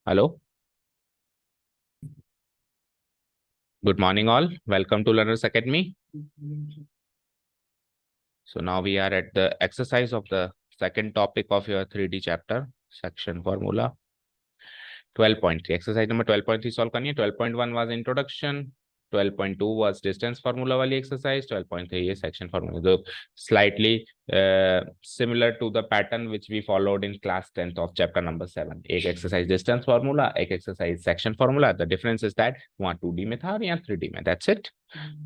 Hello, good morning all. Welcome to Learners Academy. So now we are at the exercise of the second topic of your 3D chapter, section formula 12.3. Exercise number 12.3 solve करनी है. 12.1 was introduction, 12.2 was distance formula वाली exercise, 12.3 is section formula. So slightly similar to the pattern which we followed in class 10th of chapter number 7. एक exercise distance formula, एक exercise section formula. The difference is that वहाँ 2D में था और यहाँ 3D में. That's it.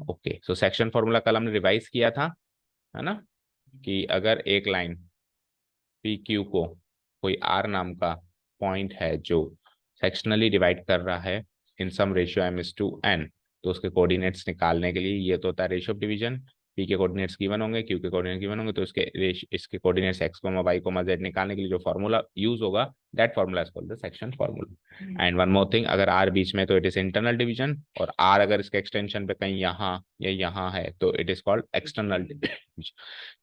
Okay. So section formula कल हमने revise किया था, है ना, कि अगर एक लाइन PQ को कोई R नाम का पॉइंट है जो सेक्शनली डिवाइड कर रहा है इन सम रेशियो m/n, तो उसके कोऑर्डिनेट्स निकालने के लिए ये तो होता है रेशियो ऑफ डिवीजन. P के कोऑर्डिनेट्स गिवन होंगे, Q के कोऑर्डिनेट्स गिवन होंगे, तो इसके कोऑर्डिनेट्स x, y, z निकालने के लिए जो फार्मूला यूज होगा that formula is called the section formula. And one more thing, अगर R बीच में तो इट इज इंटरनल डिवीजन, और R अगर इसके एक्सटेंशन पे कहीं यहाँ या यहाँ है तो it is called external division.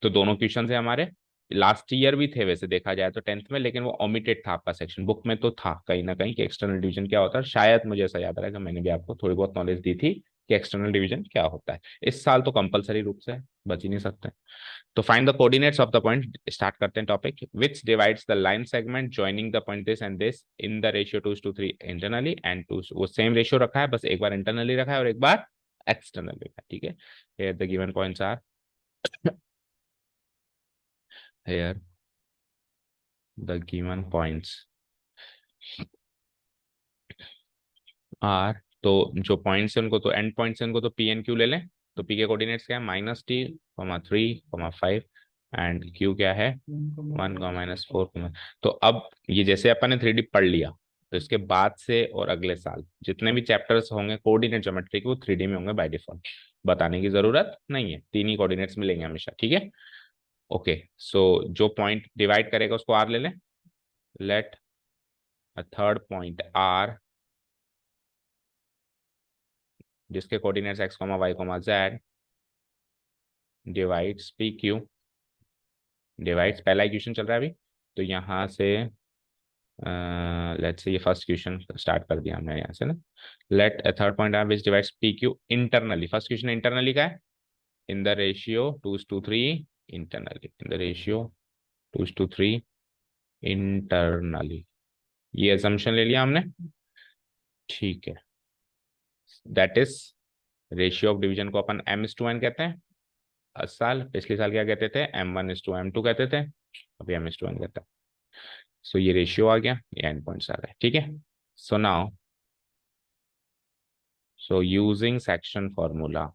तो दोनों क्वेश्चन है हमारे. लास्ट ईयर भी थे वैसे देखा जाए तो 10th में, लेकिन वो ओमिटेड था आपका सेक्शन बुक में, तो था कहीं ना कहीं कि एक्सटर्नल डिवीजन क्या होता है. शायद मुझे ऐसा याद रहा है कि मैंने भी आपको थोड़ी बहुत नॉलेज दी थी कि एक्सटर्नल डिवीजन क्या होता है. इस साल तो कंपलसरी रूप से बच ही नहीं सकते. तो find the coordinates of the point. Start करते हैं topic. Which divides the line segment joining the point this and this in the ratio 2:3 internally and 2. वो सेम रेशियो रखा है, बस एक बार इंटरनली रखा है और एक बार एक्सटर्नली रखा है. ठीक है. Here the given points are here the given points are. तो जो पॉइंट्स है उनको, तो एंड पॉइंट्स है उनको तो पी एन क्यू ले लें. तो पी के कोऑर्डिनेट्स क्या है, -t, 3, 5 एंड क्यू क्या है 1, -4. तो अब ये जैसे अपन ने 3D पढ़ लिया, तो इसके बाद से और अगले साल जितने भी चैप्टर्स होंगे कोऑर्डिनेट ज्योमेट्री के, वो 3D में होंगे बाय डिफॉल्ट. बताने की जरूरत नहीं है, 3 ही कोऑर्डिनेट्स मिलेंगे हमेशा. ठीक है. ओके. सो जो पॉइंट डिवाइड करेगा उसको आर ले लें. Let a third point R जिसके coordinates x, y, z divides PQ. Divides पहला इक्वेशन चल रहा है अभी, तो यहाँ से लेट्स से ये फर्स्ट क्वेश्चन स्टार्ट कर दिया हमने यहाँ से ना. Let a third point R which divides PQ internally. First question internally का है, in the ratio 2:3 internally. In the ratio 2:3 internally. ये असम्पशन ले लिया हमने. ठीक है. That is ratio of division को अपन m/n कहते हैं. साल पिछले साल क्या कहते थे, m1:m2 कहते थे, अभी m/n कहते हैं. सो ये रेशियो आ गया, ये एंड पॉइंट्स आ गए. ठीक है. So now so using section formula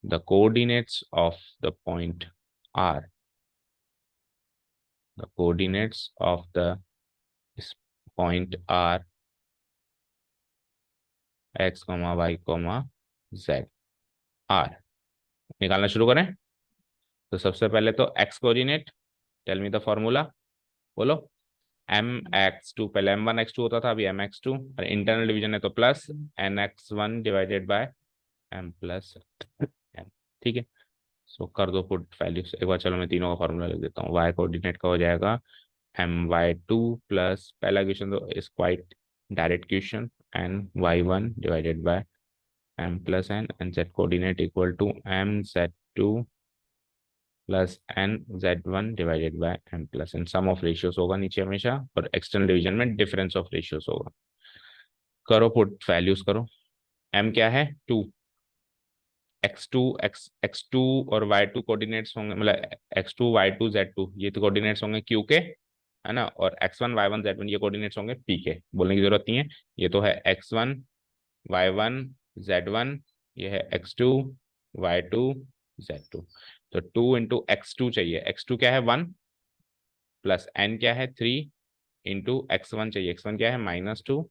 the coordinates of the point r, the coordinates of the point r x, y, z r निकालना शुरू करें. तो सबसे पहले तो x coordinate, tell me the formula. बोलो. mx2, पहले m1x2 होता था, अभी mx2, और इंटरनल डिवीजन है तो plus nx1 divided by m plus n. ठीक है. सो कर दो पुट वैल्यूज एक बार. चलो मैं तीनों का फॉर्मूला लिख देता हूँ. y कोऑर्डिनेट का हो जाएगा my2 प्लस पहला क्वेश्चन तो is quite direct question, ny1 divided by m plus n, and z coordinate equal to mz2 plus nz1 divided by m plus n. Sum of ratios होगा नीचे हमेशा, और external division में difference of ratios होगा. करो put values करो. m क्या है 2, x2 और y2 कोऑर्डिनेट्स होंगे, मतलब x2 y2 z2 ये तो कोऑर्डिनेट्स होंगे q के, है ना, और x1 y1 z1 ये कोऑर्डिनेट्स होंगे p के. बोलने की जरूरत नहीं है, ये तो है x1 y1 z1, ये है x2 y2 z2. तो 2 इंटू x2 चाहिए, x2 क्या है 1, प्लस n क्या है 3, इंटू x1 चाहिए, x1 क्या है -2,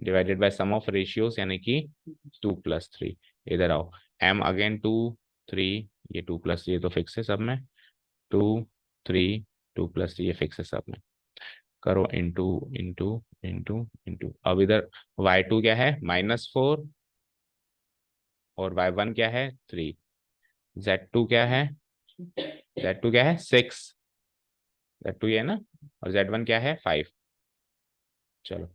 divided by sum of ratios यानी कि 2 + 3. इधर आओ. m अगेन 2 3, ये 2 + 3 ये तो फिक्स है सब में. 2 3 2 + 3 ये फिक्स है सब में. करो इंटू इंटू इंटू इंटू. अब इधर y2 क्या है -4, और y1 क्या है 3, z2 क्या है Z2 क्या है 6, Z2 ये है ना, और Z1 क्या है 5। चलो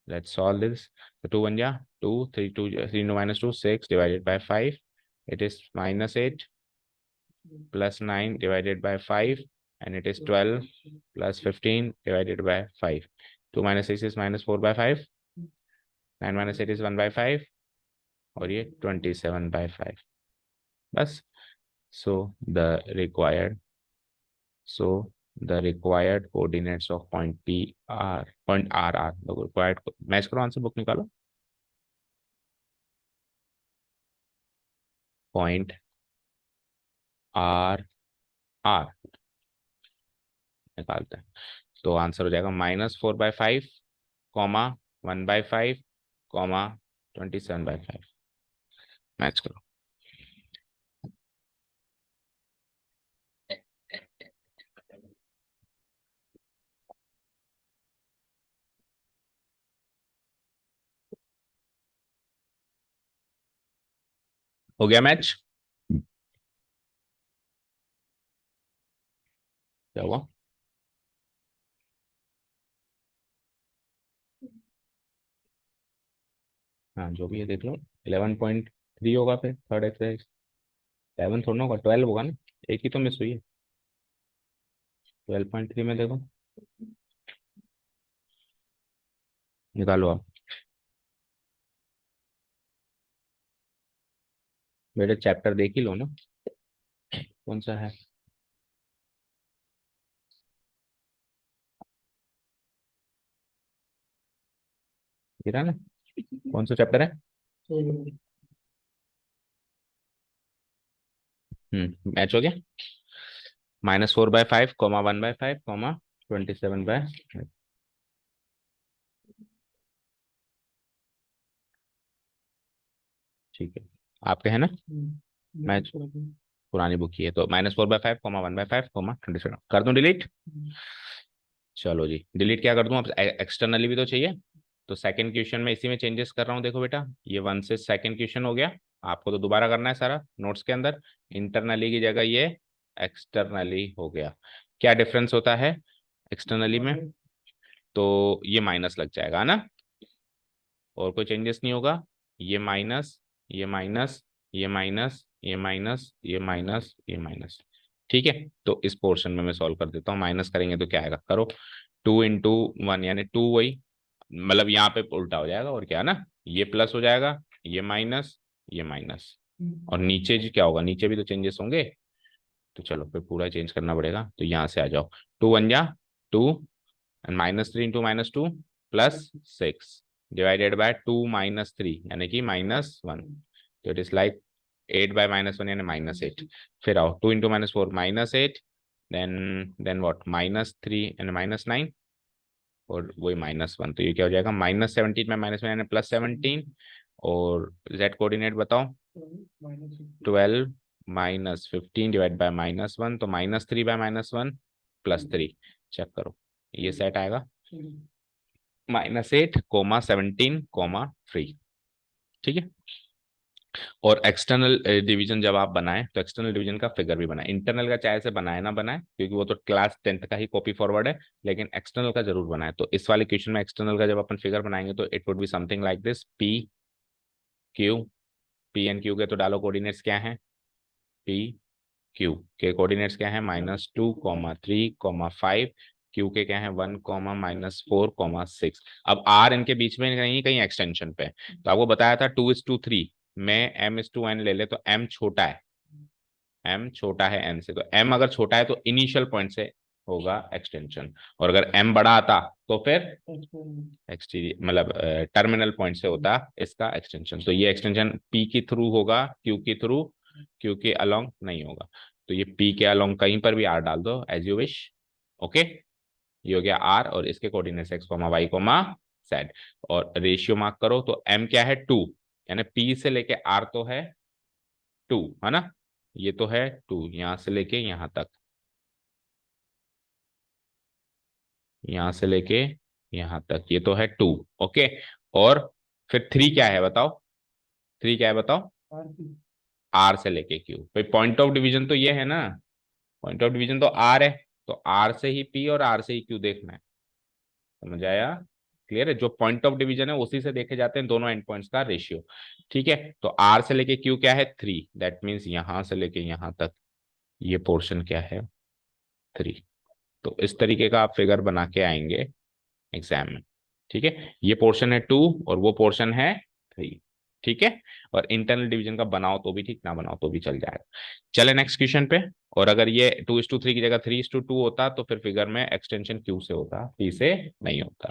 let's solve this. So 2 1 ja 2, 3 2 3 no minus 2 6 divided by 5, it is minus 8 plus 9 divided by 5, and it is 12 plus 15 divided by 5. 2 minus 6 is minus 4 by 5, 9 minus 8 is 1 by 5, और ये 27 by 5 बस. So the required coordinates of point P are point R are the required. Match करो, answer book निकालो. Point R R निकालते हैं तो answer हो जाएगा -4/5, कॉमा 1/5, कॉमा 27/5. मैच करो. हो गया मैच. क्या हुआ? हाँ जो भी है देख लो. 11.3 होगा फिर थर्ड एक्सरसाइज. 11 थोड़ा ना होगा, 12 होगा ना. एक ही तो मिस हुई है. 12.3 में देखो, निकालो आप. मेरे चैप्टर देख ही लो ना, कौन सा है. गिरा ना. कौन सा चैप्टर है? मैच हो गया. -4/5, कॉमा 1/5, कॉमा 27/5. ठीक है, आपके है ना. मैच पुरानी बुक की है तो -4/5, कॉमा 1/5, कॉमा 27 कर दूं डिलीट. चलो जी, डिलीट क्या कर दूं अब, एक्सटर्नली भी तो चाहिए. तो सेकंड क्वेश्चन में इसी में चेंजेस कर रहा हूँ. देखो बेटा, ये 1 से सेकंड क्वेश्चन हो गया. आपको तो दोबारा करना है सारा नोट्स के अंदर. इंटरनली की जगह ये एक्सटर्नली हो गया. क्या डिफरेंस होता है एक्सटर्नली में? तो ये माइनस लग जाएगा ना, और कोई चेंजेस नहीं होगा. ये माइनस, ये माइनस, ये माइनस, ये माइनस, ये माइनस, ये माइनस. ठीक है, तो इस पोर्शन में मैं सॉल्व कर देता हूँ. माइनस करेंगे तो क्या आएगा, करो. 2 × 1 यानी 2, वही मतलब यहाँ पे उल्टा हो जाएगा और क्या ना, ये प्लस हो जाएगा, ये माइनस, ये माइनस. और नीचे जी क्या होगा, नीचे भी तो चेंजेस होंगे. तो चलो फिर पूरा चेंज करना पड़ेगा. तो यहाँ से आ जाओ. 2 1 जा 2, एंड -3 × -2 +6 डिवाइडेड बाय 2 - 3 यानी कि -1. तो इट इज लाइक 8/-1 यानी -8. फिर आओ 2 × -4 -8, देन व्हाट -3 एंड -9, और वही -1. तो ये क्या हो जाएगा, -17 में -1 यानी +17. और z कोऑर्डिनेट बताओ. 12 -15 डिवाइड बाय -1, तो -3/-1 +3. चेक करो, ये सेट आएगा. -8, 17, 3. ठीक है. और एक्सटर्नल डिवीजन जब आप बनाएं तो एक्सटर्नल डिवीजन का फिगर भी बनाएं. इंटरनल का चाहे से बनाए ना बनाए, क्योंकि वो तो क्लास 10th का ही कॉपी फॉरवर्ड है, लेकिन एक्सटर्नल का जरूर बनाए. तो इस वाले क्वेश्चन में एक्सटर्नल का जब अपन फिगर बनाएंगे तो it would be something like this. Q and Q के तो डालो कोऑर्डिनेट्स क्या हैं. P Q के कोऑर्डिनेट्स क्या है, -2, 3, 5. क्यू के क्या है 1, -4, 6. अब R इनके बीच में कहीं कहीं एक्सटेंशन पे. तो आपको बताया था 2:3 में M:n ले ले तो M छोटा है. M छोटा है n से, तो M अगर छोटा है तो इनिशियल पॉइंट से होगा एक्सटेंशन, और अगर M बड़ा आता तो फिर एक्सटीरियर मतलब टर्मिनल पॉइंट से होता इसका एक्सटेंशन. तो ये एक्सटेंशन P के थ्रू होगा, Q के थ्रू, Q के अलोंग नहीं होगा. तो ये P के अलोंग कहीं पर भी R डाल दो एज यू विश. ओके, ये हो गया R, और इसके कोऑर्डिनेट्स x, y, z. और रेशियो मार्क करो. तो M क्या है 2, यानी P से लेके R तो है 2, है ना. ये तो है 2 यहां से लेके यहां तक, यहां से लेके यहां तक, ये तो है 2. ओके. और फिर 3 क्या है बताओ, 3 क्या है बताओ. आर से लेके क्यू. भाई पॉइंट ऑफ डिवीजन तो ये है ना, पॉइंट ऑफ डिवीजन तो आर है, तो आर से ही पी और आर से ही क्यू देखना है। समझ आया? क्लियर है? जो पॉइंट ऑफ डिवीजन है उसी से देखे जाते हैं दोनों एंड पॉइंट्स का रेशियो। ठीक है, तो आर से लेके क्यू क्या है 3, दैट मीन्स यहां से लेके यहां तक ये पोर्शन क्या है 3। तो इस तरीके का आप फिगर बना के आएंगे एग्जाम में। ठीक है, ये पोर्शन है 2 और वो पोर्शन है 3। ठीक है, और इंटरनल डिवीजन का बनाओ तो भी ठीक, ना बनाओ तो भी चल जाएगा। चले नेक्स्ट क्वेश्चन पे। और अगर ये 2:3 की जगह 3:2 होता तो फिर फिगर में एक्सटेंशन क्यू से होता, पी से नहीं होता।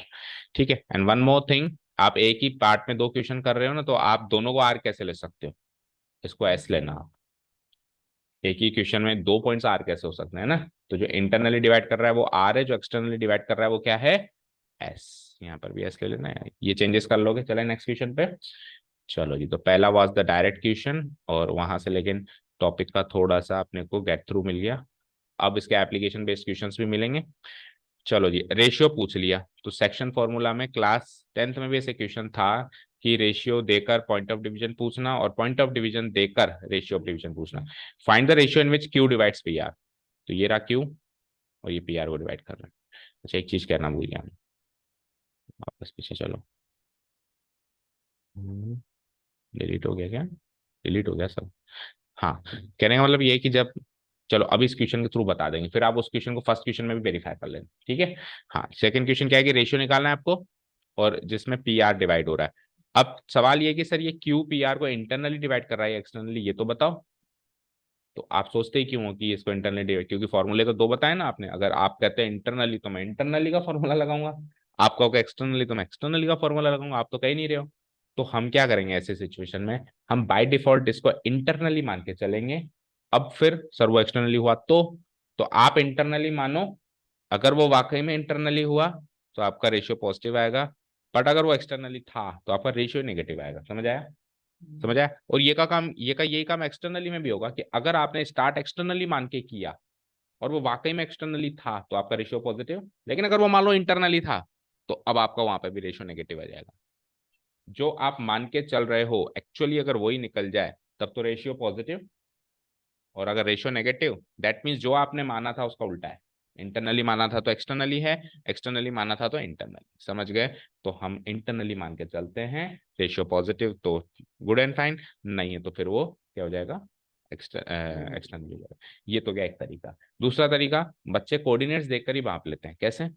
ठीक है, एंड वन मोर थिंग, आप एक ही पार्ट में दो क्वेश्चन कर रहे हो ना, तो आप दोनों को आर कैसे ले सकते हो? इसको एस लेना आप। एक ही क्वेश्चन में दो पॉइंट्स आर कैसे हो सकते हैं ना? तो जो इंटरनली डिवाइड कर रहा है वो आर है, जो एक्सटर्नली डिवाइड कर रहा है वो क्या है एस। यहाँ पर भी एस ले लेना है, ये चेंजेस कर लोगे। चले नेक्स्ट क्वेश्चन पे। चलो जी, तो पहला वाज द डायरेक्ट क्वेश्चन और वहां से लेकिन टॉपिक का थोड़ा सा अपने को गेट थ्रू मिल गया। अब इसके एप्लीकेशन बेस्ड क्वेश्चंस भी मिलेंगे। चलो जी, रेशियो पूछ लिया तो सेक्शन फॉर्मूला में क्लास 10th में भी ऐसे क्वेश्चन था कि रेशियो देकर पॉइंट ऑफ डिवीजन पूछना और पॉइंट ऑफ डिवीजन देकर रेशियो ऑफ डिवीजन पूछना। Find the ratio in which Q divides P are. तो ये रहा क्यू और ये पी आर को डिवाइड कर रहा है। अच्छा, एक चीज कहना भूल गया, वापस पीछे चलो। डिलीट हो गया क्या? डिलीट हो गया सब। हाँ, कहने का मतलब ये है कि जब, चलो अभी इस क्वेश्चन के थ्रू बता देंगे, फिर आप उस क्वेश्चन को फर्स्ट क्वेश्चन में भी वेरीफाई कर लेना। ठीक है, हाँ, सेकंड क्वेश्चन क्या है कि रेशियो निकालना है आपको और जिसमें पी आर डिवाइड हो रहा है। अब सवाल ये है कि सर ये क्यू पी आर को इंटरनली डिवाइड कर रहा है एक्सटर्नली, ये तो बताओ। तो आप सोचते ही क्यों हो कि इसको इंटरनली डिवाइड, क्योंकि फॉर्मूले तो दो बताए ना आपने। अगर आप कहते हैं इंटरनली तो मैं इंटरनली का फॉर्मूला लगाऊंगा, आप कहोगे एक्सटर्नली तो मैं एक्सटर्नली का फॉर्मूला लगाऊंगा, आप तो कह ही नहीं रहे हो। तो हम क्या करेंगे ऐसे सिचुएशन में, हम बाय डिफॉल्ट इसको इंटरनली मान के चलेंगे। अब फिर सर वो एक्सटर्नली हुआ तो आप इंटरनली मानो। अगर वो वाकई में इंटरनली हुआ तो आपका रेशियो पॉजिटिव आएगा, बट अगर वो एक्सटर्नली था तो आपका रेशियो नेगेटिव आएगा। समझ आया? समझ आया? और यही काम एक्सटर्नली में भी होगा कि अगर आपने स्टार्ट एक्सटर्नली मान के किया और वो वाकई में एक्सटर्नली था तो आपका रेशियो पॉजिटिव, लेकिन अगर वो मान लो इंटरनली था तो अब आपका वहां पे भी रेशियो नेगेटिव आ जाएगा। जो आप मान के चल रहे हो एक्चुअली अगर वही निकल जाए तब तो रेशियो पॉजिटिव, और अगर रेशियो नेगेटिव दैट मीन्स जो आपने माना था उसका उल्टा है। इंटरनली माना था तो एक्सटर्नली है, एक्सटर्नली माना था तो इंटरनली। समझ गए? तो हम इंटरनली मान के चलते हैं, रेशियो पॉजिटिव तो गुड एंड फाइन, नहीं है तो फिर वो क्या हो जाएगा एक्सटर्नली हो जाएगा। ये तो गया एक तरीका। दूसरा तरीका, बच्चे कोऑर्डिनेट्स देखकर ही भाप लेते हैं। कैसे?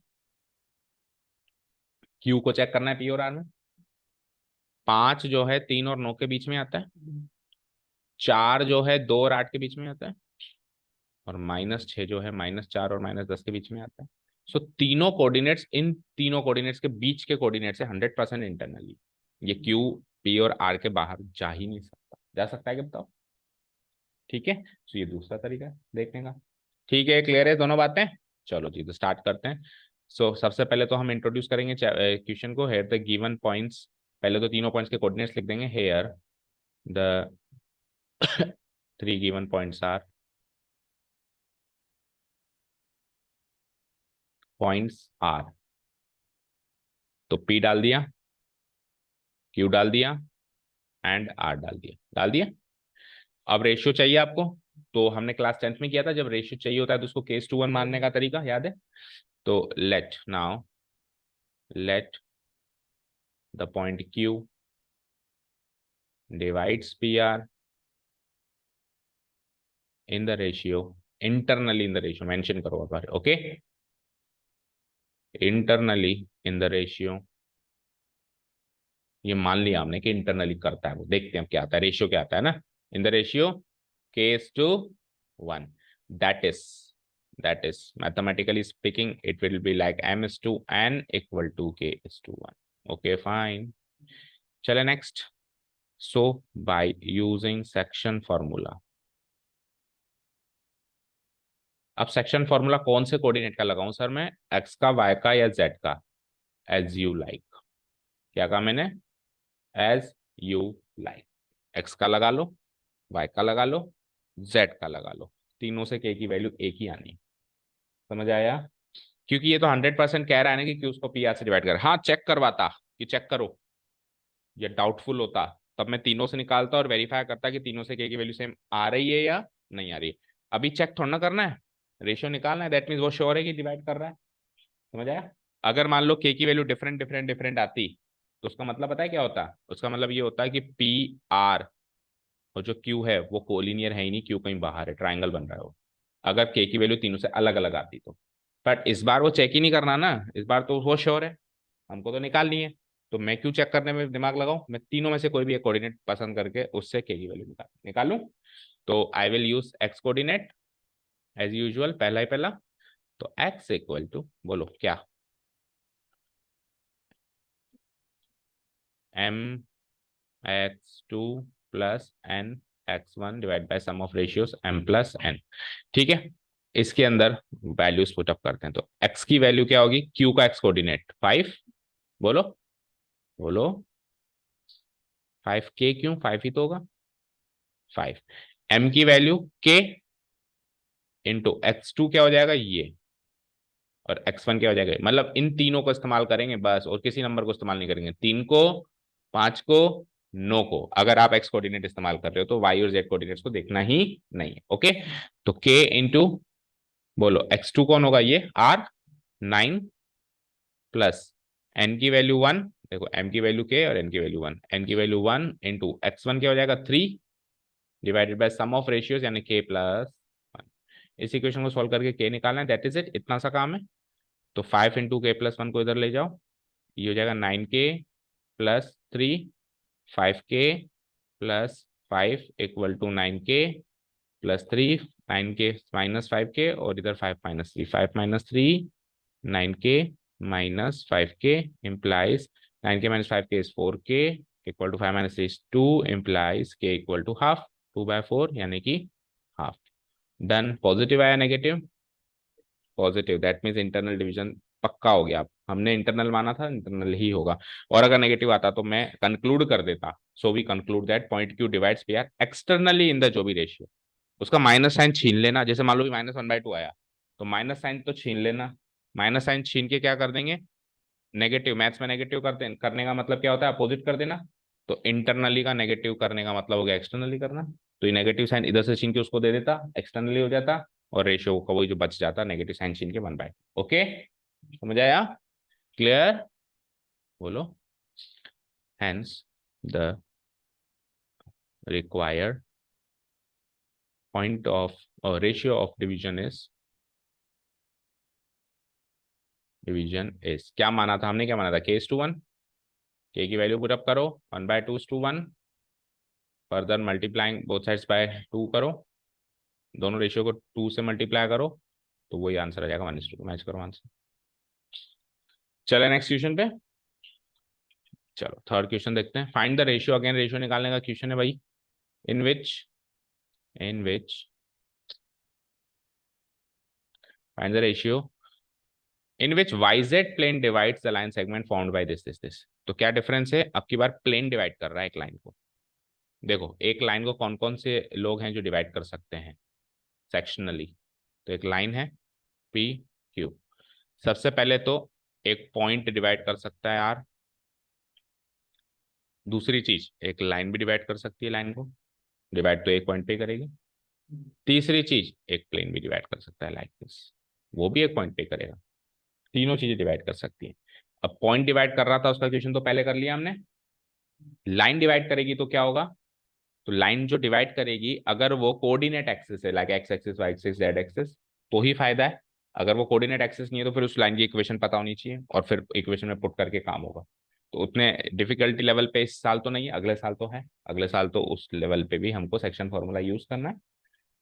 क्यू को चेक करना है पी और आर में, 5 जो है 3 और 9 के बीच में आता है, 4 जो है 2 और 8 के बीच में आता है, और -6 जो है -4 और -10 के बीच में आता है। सो तीनों कोऑर्डिनेट्स, इन तीनों कोऑर्डिनेट्स के बीच के कोऑर्डिनेट्स है 100% इंटरनली। ये क्यू पी और आर के बाहर जा ही नहीं सकता। जा सकता है क्या बताओ? ठीक है, तो ये दूसरा तरीका है देखने का। ठीक है, क्लियर है दोनों बातें? चलो जी, तो स्टार्ट करते हैं। सबसे पहले तो हम इंट्रोड्यूस करेंगे क्वेश्चन को। हेयर द गिवन पॉइंट्स, पहले तो तीनों पॉइंट्स के कोऑर्डिनेट्स लिख देंगे। Here the 3 given points are, points are, तो पी डाल दिया, क्यू डाल दिया एंड आर डाल दिया। अब रेशियो चाहिए आपको, तो हमने क्लास 10th में किया था, जब रेशियो चाहिए होता है तो उसको केस टू वन मानने का तरीका याद है? तो let the point Q divides P R in the ratio, internally in the ratio mention करो बार, okay, internally in the ratio. ये मान लिया हमने कि इंटरनली करता है वो, देखते हैं क्या आता है, रेशियो क्या आता है ना। In the ratio case two one, that is mathematically speaking it will be like m is to n equal to k is to 1. Okay, fine. चले next. So by using section formula, अब section formula कौन से coordinate का लगाऊं sir मैं, x का, Y का या जेड का? As you like. क्या कहा मैंने? As you like. एक्स का लगा लो, वाई का लगा लो, जेड का लगा लो, तीनों से के की वैल्यू एक ही आनी। समझ आया? क्योंकि ये तो 100% कह रहा है ना कि उसको पी आर से डिवाइड कर। हाँ, चेक करवाता कि चेक करो, ये डाउटफुल होता तब मैं तीनों से निकालता और वेरीफाई करता कि तीनों से के की वैल्यू सेम आ रही है या नहीं आ रही है। अभी चेक थोड़ा ना करना है, रेशियो निकालना है, दैट मीन्स वो श्योर है कि डिवाइड कर रहा है। समझ आया? अगर मान लो के की वैल्यू डिफरेंट डिफरेंट डिफरेंट आती तो उसका मतलब पता है क्या होता? उसका मतलब ये होता है कि पी आर और जो क्यू है वो कोलिनियर है ही नहीं, क्यू कहीं बाहर है, ट्राइंगल बन रहा है वो, अगर के की वैल्यू तीनों से अलग अलग आती तो। बट इस बार वो चेक ही नहीं करना ना, इस बार तो वो श्योर है, हमको तो निकालनी है। तो मैं क्यों चेक करने में दिमाग लगाऊं, मैं तीनों में से कोई भी एक कोऑर्डिनेट पसंद करके उससे के की वैल्यू निकालूं। तो I will use X coordinate as usual, पहला ही पहला। तो एक्स इक्वल टू, बोलो क्या, M X two plus N X one divide by sum of ratios M plus N. ठीक है, इसके अंदर वैल्यूज पुटअप करते हैं। तो एक्स की वैल्यू क्या होगी, क्यू का एक्स कोऑर्डिनेट 5, बोलो बोलो 5 के, क्यों 5 ही तो होगा 5। एम की वैल्यू के इंटू एक्स टू क्या हो जाएगा ये, और x1 क्या हो जाएगा, मतलब इन तीनों को इस्तेमाल करेंगे बस, और किसी नंबर को इस्तेमाल नहीं करेंगे, 3 को 5 को 9 को। अगर आप x कोऑर्डिनेट इस्तेमाल कर रहे हो तो y और z कोऑर्डिनेट्स को देखना ही नहीं है। ओके, तो k इंटू, बोलो x2 कौन होगा, ये r9 प्लस n की वैल्यू 1, देखो m की वैल्यू k और n की वैल्यू 1, n की वैल्यू 1 इंटू x1 क्या हो जाएगा 3 divided by sum of ratios यानी k प्लस 1। इस इक्वेशन को सॉल्व करके k निकालना है, दैट इज इट, इतना सा काम है। तो 5 इंटू के प्लस 1 को इधर ले जाओ, ये हो जाएगा 9k plus 3, 5k plus 5 equal to 9k plus 3, 9k minus 5k, और इधर 5 minus 3, 5 minus 3 9k minus 5k implies 9k minus 5k is 4k equal to 5 minus 3 is 2 implies k equal to half, 2/4 यानी कि half. Done. Positive आया negative, positive, that means internal division पक्का हो गया। हमने internal माना था, इंटरनल ही होगा। और अगर नेगेटिव आता तो मैं कंक्लूड कर देता, so we conclude that point Q divides P R externally in the जो भी रेशियो। उसका माइनस साइन छीन लेना, जैसे मान लो भी -1/2 आया तो माइनस साइन तो छीन लेना, माइनस साइन छीन के क्या कर देंगे, नेगेटिव, मैथ्स में नेगेटिव करते करने का मतलब क्या होता है, अपोजिट कर देना। तो इंटरनली का नेगेटिव करने का मतलब हो गया एक्सटर्नली करना। तो ये नेगेटिव साइन इधर से छीन के उसको दे देता, एक्सटर्नली हो जाता, और रेशियो का वही जो बच जाता नेगेटिव साइन छीन के 1/2। ओके, समझ आया? क्लियर, बोलो। Hence the required point of ratio of division is, क्या माना था हमने, क्या माना था, k:1, k की वैल्यू पुट अप करो, 1/2:1, further multiplying both sides bye 2 करो, दोनों रेशियो को 2 से मल्टीप्लाई करो, तो वही आंसर आ जाएगा 1:2। मैच करो आंसर। चलो नेक्स्ट क्वेश्चन पे, चलो थर्ड क्वेश्चन देखते हैं। Find the ratio, again ratio निकालने का क्वेश्चन है भाई। In which find the ratio in which YZ plane divides the line segment formed by this. तो क्या डिफरेंस है, अब की बार प्लेन डिवाइड कर रहा है एक लाइन को। देखो एक लाइन को कौन कौन से लोग हैं जो डिवाइड कर सकते हैं सेक्शनली, तो एक लाइन है PQ, सबसे पहले तो एक पॉइंट डिवाइड कर सकता है R, दूसरी चीज एक लाइन भी डिवाइड कर सकती है, लाइन को डिवाइड तो एक पॉइंट पे करेगी। तीसरी चीज एक प्लेन भी डिवाइड कर सकता है लाइक दिस, वो भी एक पॉइंट पे करेगा। तीनों चीजें डिवाइड कर सकती है। अब पॉइंट डिवाइड कर रहा था उसका क्वेश्चन तो पहले कर लिया हमने, लाइन डिवाइड करेगी तो क्या होगा, तो लाइन जो डिवाइड करेगी अगर वो कोऑर्डिनेट एक्सिस है, like X axis Y axis Z axis, तो ही फायदा है। अगर वो कोऑर्डिनेट एक्सिस नहीं है तो फिर उस लाइन की इक्वेशन पता होनी चाहिए, और फिर इक्वेशन में पुट करके काम होगा। तो उतने डिफिकल्टी लेवल पे इस साल तो नहीं है, अगले साल तो है, अगले साल तो उस लेवल पे भी हमको सेक्शन फॉर्मूला यूज करना है।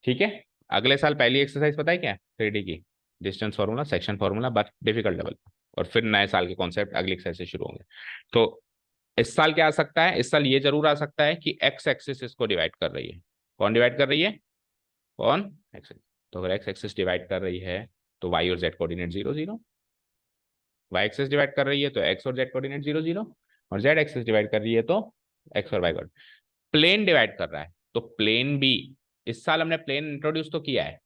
ठीक है, अगले साल पहली एक्सरसाइज पता है क्या, 3D की, distance formula, section formula, but difficult level. और फिर नए साल के कॉन्सेप्ट अगली एक्सरसाइज से शुरू होंगे। तो इस साल क्या आ सकता है, इस साल ये जरूर आ सकता है कि एक्स एक्सिस इसको डिवाइड कर रही है। कौन डिवाइड कर रही है, कौन, एक्सिस। तो अगर एक्स एक्सिस डिवाइड कर रही है तो वाई और Z coordinate 0 0, Y axis divide कर रही है तो एक्स और जेड कोऑर्डिनेट 0 0, और जेड एक्सिस डिवाइड कर रही है तो एक्स और वाई कोऑर्डिनेट। प्लेन डिवाइड कर रहा है तो प्लेन भी, इस साल हमने प्लेन इंट्रोड्यूस तो किया है,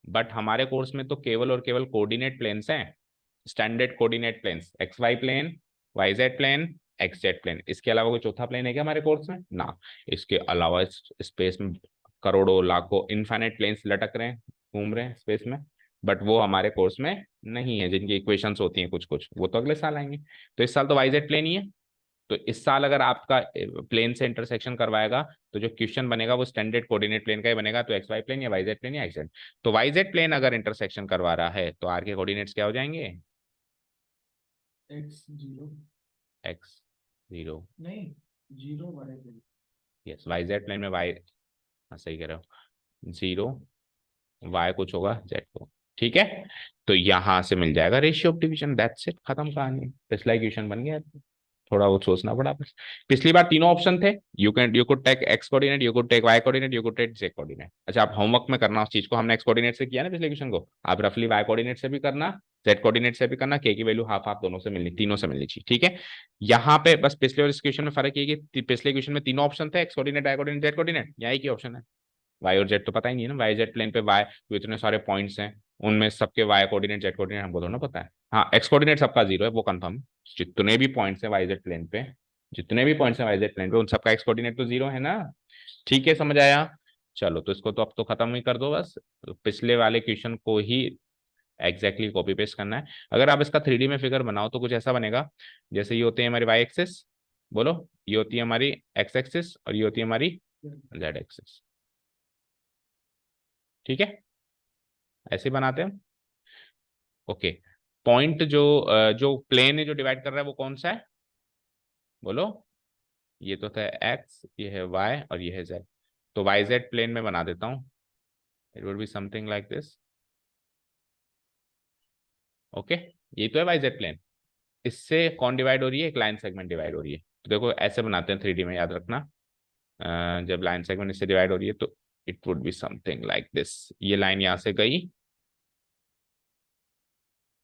बट हमारे कोर्स में तो केवल और केवल कोऑर्डिनेट प्लेन्स हैं, standard coordinate planes, X Y plane, Y Z plane, X Z plane. इसके अलावा कोई चौथा प्लेन है क्या हमारे कोर्स में ना। इसके अलावा स्पेस में करोड़ों लाखों इनफाइनाइट प्लेन्स लटक रहे हैं, घूम रहे हैं स्पेस में, बट वो हमारे कोर्स में नहीं है, जिनकी इक्वेशंस होती हैं कुछ कुछ, वो तो अगले साल आएंगे। तो इस साल तो वाई जेड प्लेन ही है। तो इस साल अगर आपका प्लेन से इंटरसेक्शन करवाएगा तो जो क्वेश्चन बनेगा वो स्टैंडर्ड कोऑर्डिनेट प्लेन का ही बनेगा, तो एक्स वाई प्लेन या वाई जेड प्लेन या एक्स जेड। तो वाई जेड प्लेन अगर इंटरसेक्शन करवा रहा है तो आर के कोऑर्डिनेट्स क्या हो जाएंगे? एक्स जीरो, एक्स जीरो, नहीं zero Y zero. Yes Y Z plane में वाई, हाँ सही कह रहे हो, जीरो, वाई कुछ होगा जेड को। ठीक है, तो यहां से मिल जाएगा ratio of division, that's it, खत्म कहानी, पिछला इक्वेशन बन गया। थोड़ा वो सोचना पड़ा बस। पिछली बार तीनों ऑप्शन थे, you could take X coordinate, you could take Y coordinate, you could take Z coordinate. अच्छा, आप होमवर्क में करना उस चीज को, हमने एक्स कोऑर्डिनेट से किया ना पिछले क्वेश्चन को, आप रफली वाई कोऑर्डिनेट से भी करना, जेड कोऑर्डिनेट से भी करना, के की वैल्यू हाफ हाफ दोनों से मिलनी, तीनों से मिलनी चाहिए। ठीक है, यहाँ पे बस पिछले और इस क्वेश्चन में फर्क ये कि पिछले क्वेश्चन में तीनों ऑप्शन थे, X coordinate, Y coordinate, Z coordinate, यहाँ एक ही ऑप्शन है वाई और जेड, तो पता ही नहीं है ना, वाई जेड प्लेन पे वाई जो इतने सारे पॉइंट्स हैं उनमें सबके वाई कोऑर्डिनेट जेड कोऑर्डिनेट हमको थोड़ा पता है। हाँ, एक्स कोऑर्डिनेट सबका जीरो है, वो कंफर्म। जितने भी पॉइंट्स हैं वाई जेड प्लेन पे, जितने भी पॉइंट्स हैं वाई जेड प्लेन पे, उन सबका एक्स कोऑर्डिनेट तो जीरो है ना। ठीक है, समझ आया? चलो, तो इसको तो अब तो खत्म ही कर दो बस, पिछले वाले क्वेश्चन को ही एग्जैक्टली कॉपी पेस्ट करना है। अगर आप इसका 3D में फिगर बनाओ तो कुछ ऐसा बनेगा, जैसे ये होते हैं हमारी वाई एक्सिस, बोलो, ये होती है हमारी एक्स एक्सिस और ये होती है हमारी जेड एक्सिस। ठीक है, ऐसे बनाते हैं। ओके, पॉइंट जो जो प्लेन है जो डिवाइड कर रहा है वो कौन सा है, बोलो? ये तो था एक्स, ये है वाई और ये है जेड। तो वाई जेड प्लेन में बना देता हूँ, it would be something like this. Okay, ये तो है वाई जेड प्लेन। इससे कौन डिवाइड हो रही है? एक लाइन सेगमेंट डिवाइड हो रही है। तो देखो ऐसे बनाते हैं 3D में, याद रखना। जब लाइन सेगमेंट इससे डिवाइड हो रही है तो it would be something like this. ये लाइन यहाँ से गई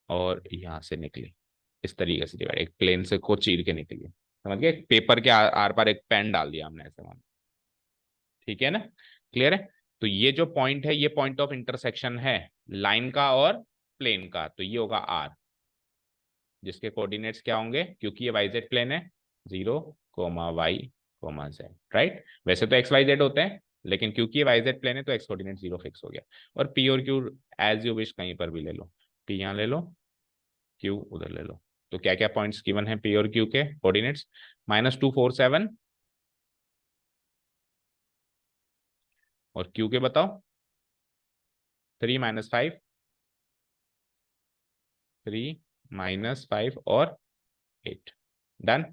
और यहाँ से निकली, इस तरीके से डिवाइड, एक प्लेन से को चीर के निकली, समझ गए? पेपर के आर पार एक पेन डाल दिया हमने, ऐसे मान। ठीक है ना, क्लियर है? तो ये जो पॉइंट है ये पॉइंट ऑफ इंटरसेक्शन है लाइन का और प्लेन का, तो ये होगा आर, जिसके कोऑर्डिनेट्स क्या होंगे, क्योंकि ये वाई जेड प्लेन है, 0, y, z, राइट? वैसे तो एक्स वाई जेड होते हैं, लेकिन क्योंकि ये वाई जेड प्लेन है तो एक्स कोऑर्डिनेट 0 फिक्स हो गया। और पी और क्यू एज यू विश कहीं पर भी ले लो, पी यहाँ ले लो, क्यू उधर ले लो। तो क्या क्या पॉइंट्स गिवन है पी और क्यू के कोऑर्डिनेट्स? -2, 4, 7, और क्यू के बताओ? 3, -5, 3, -5 और 8। डन,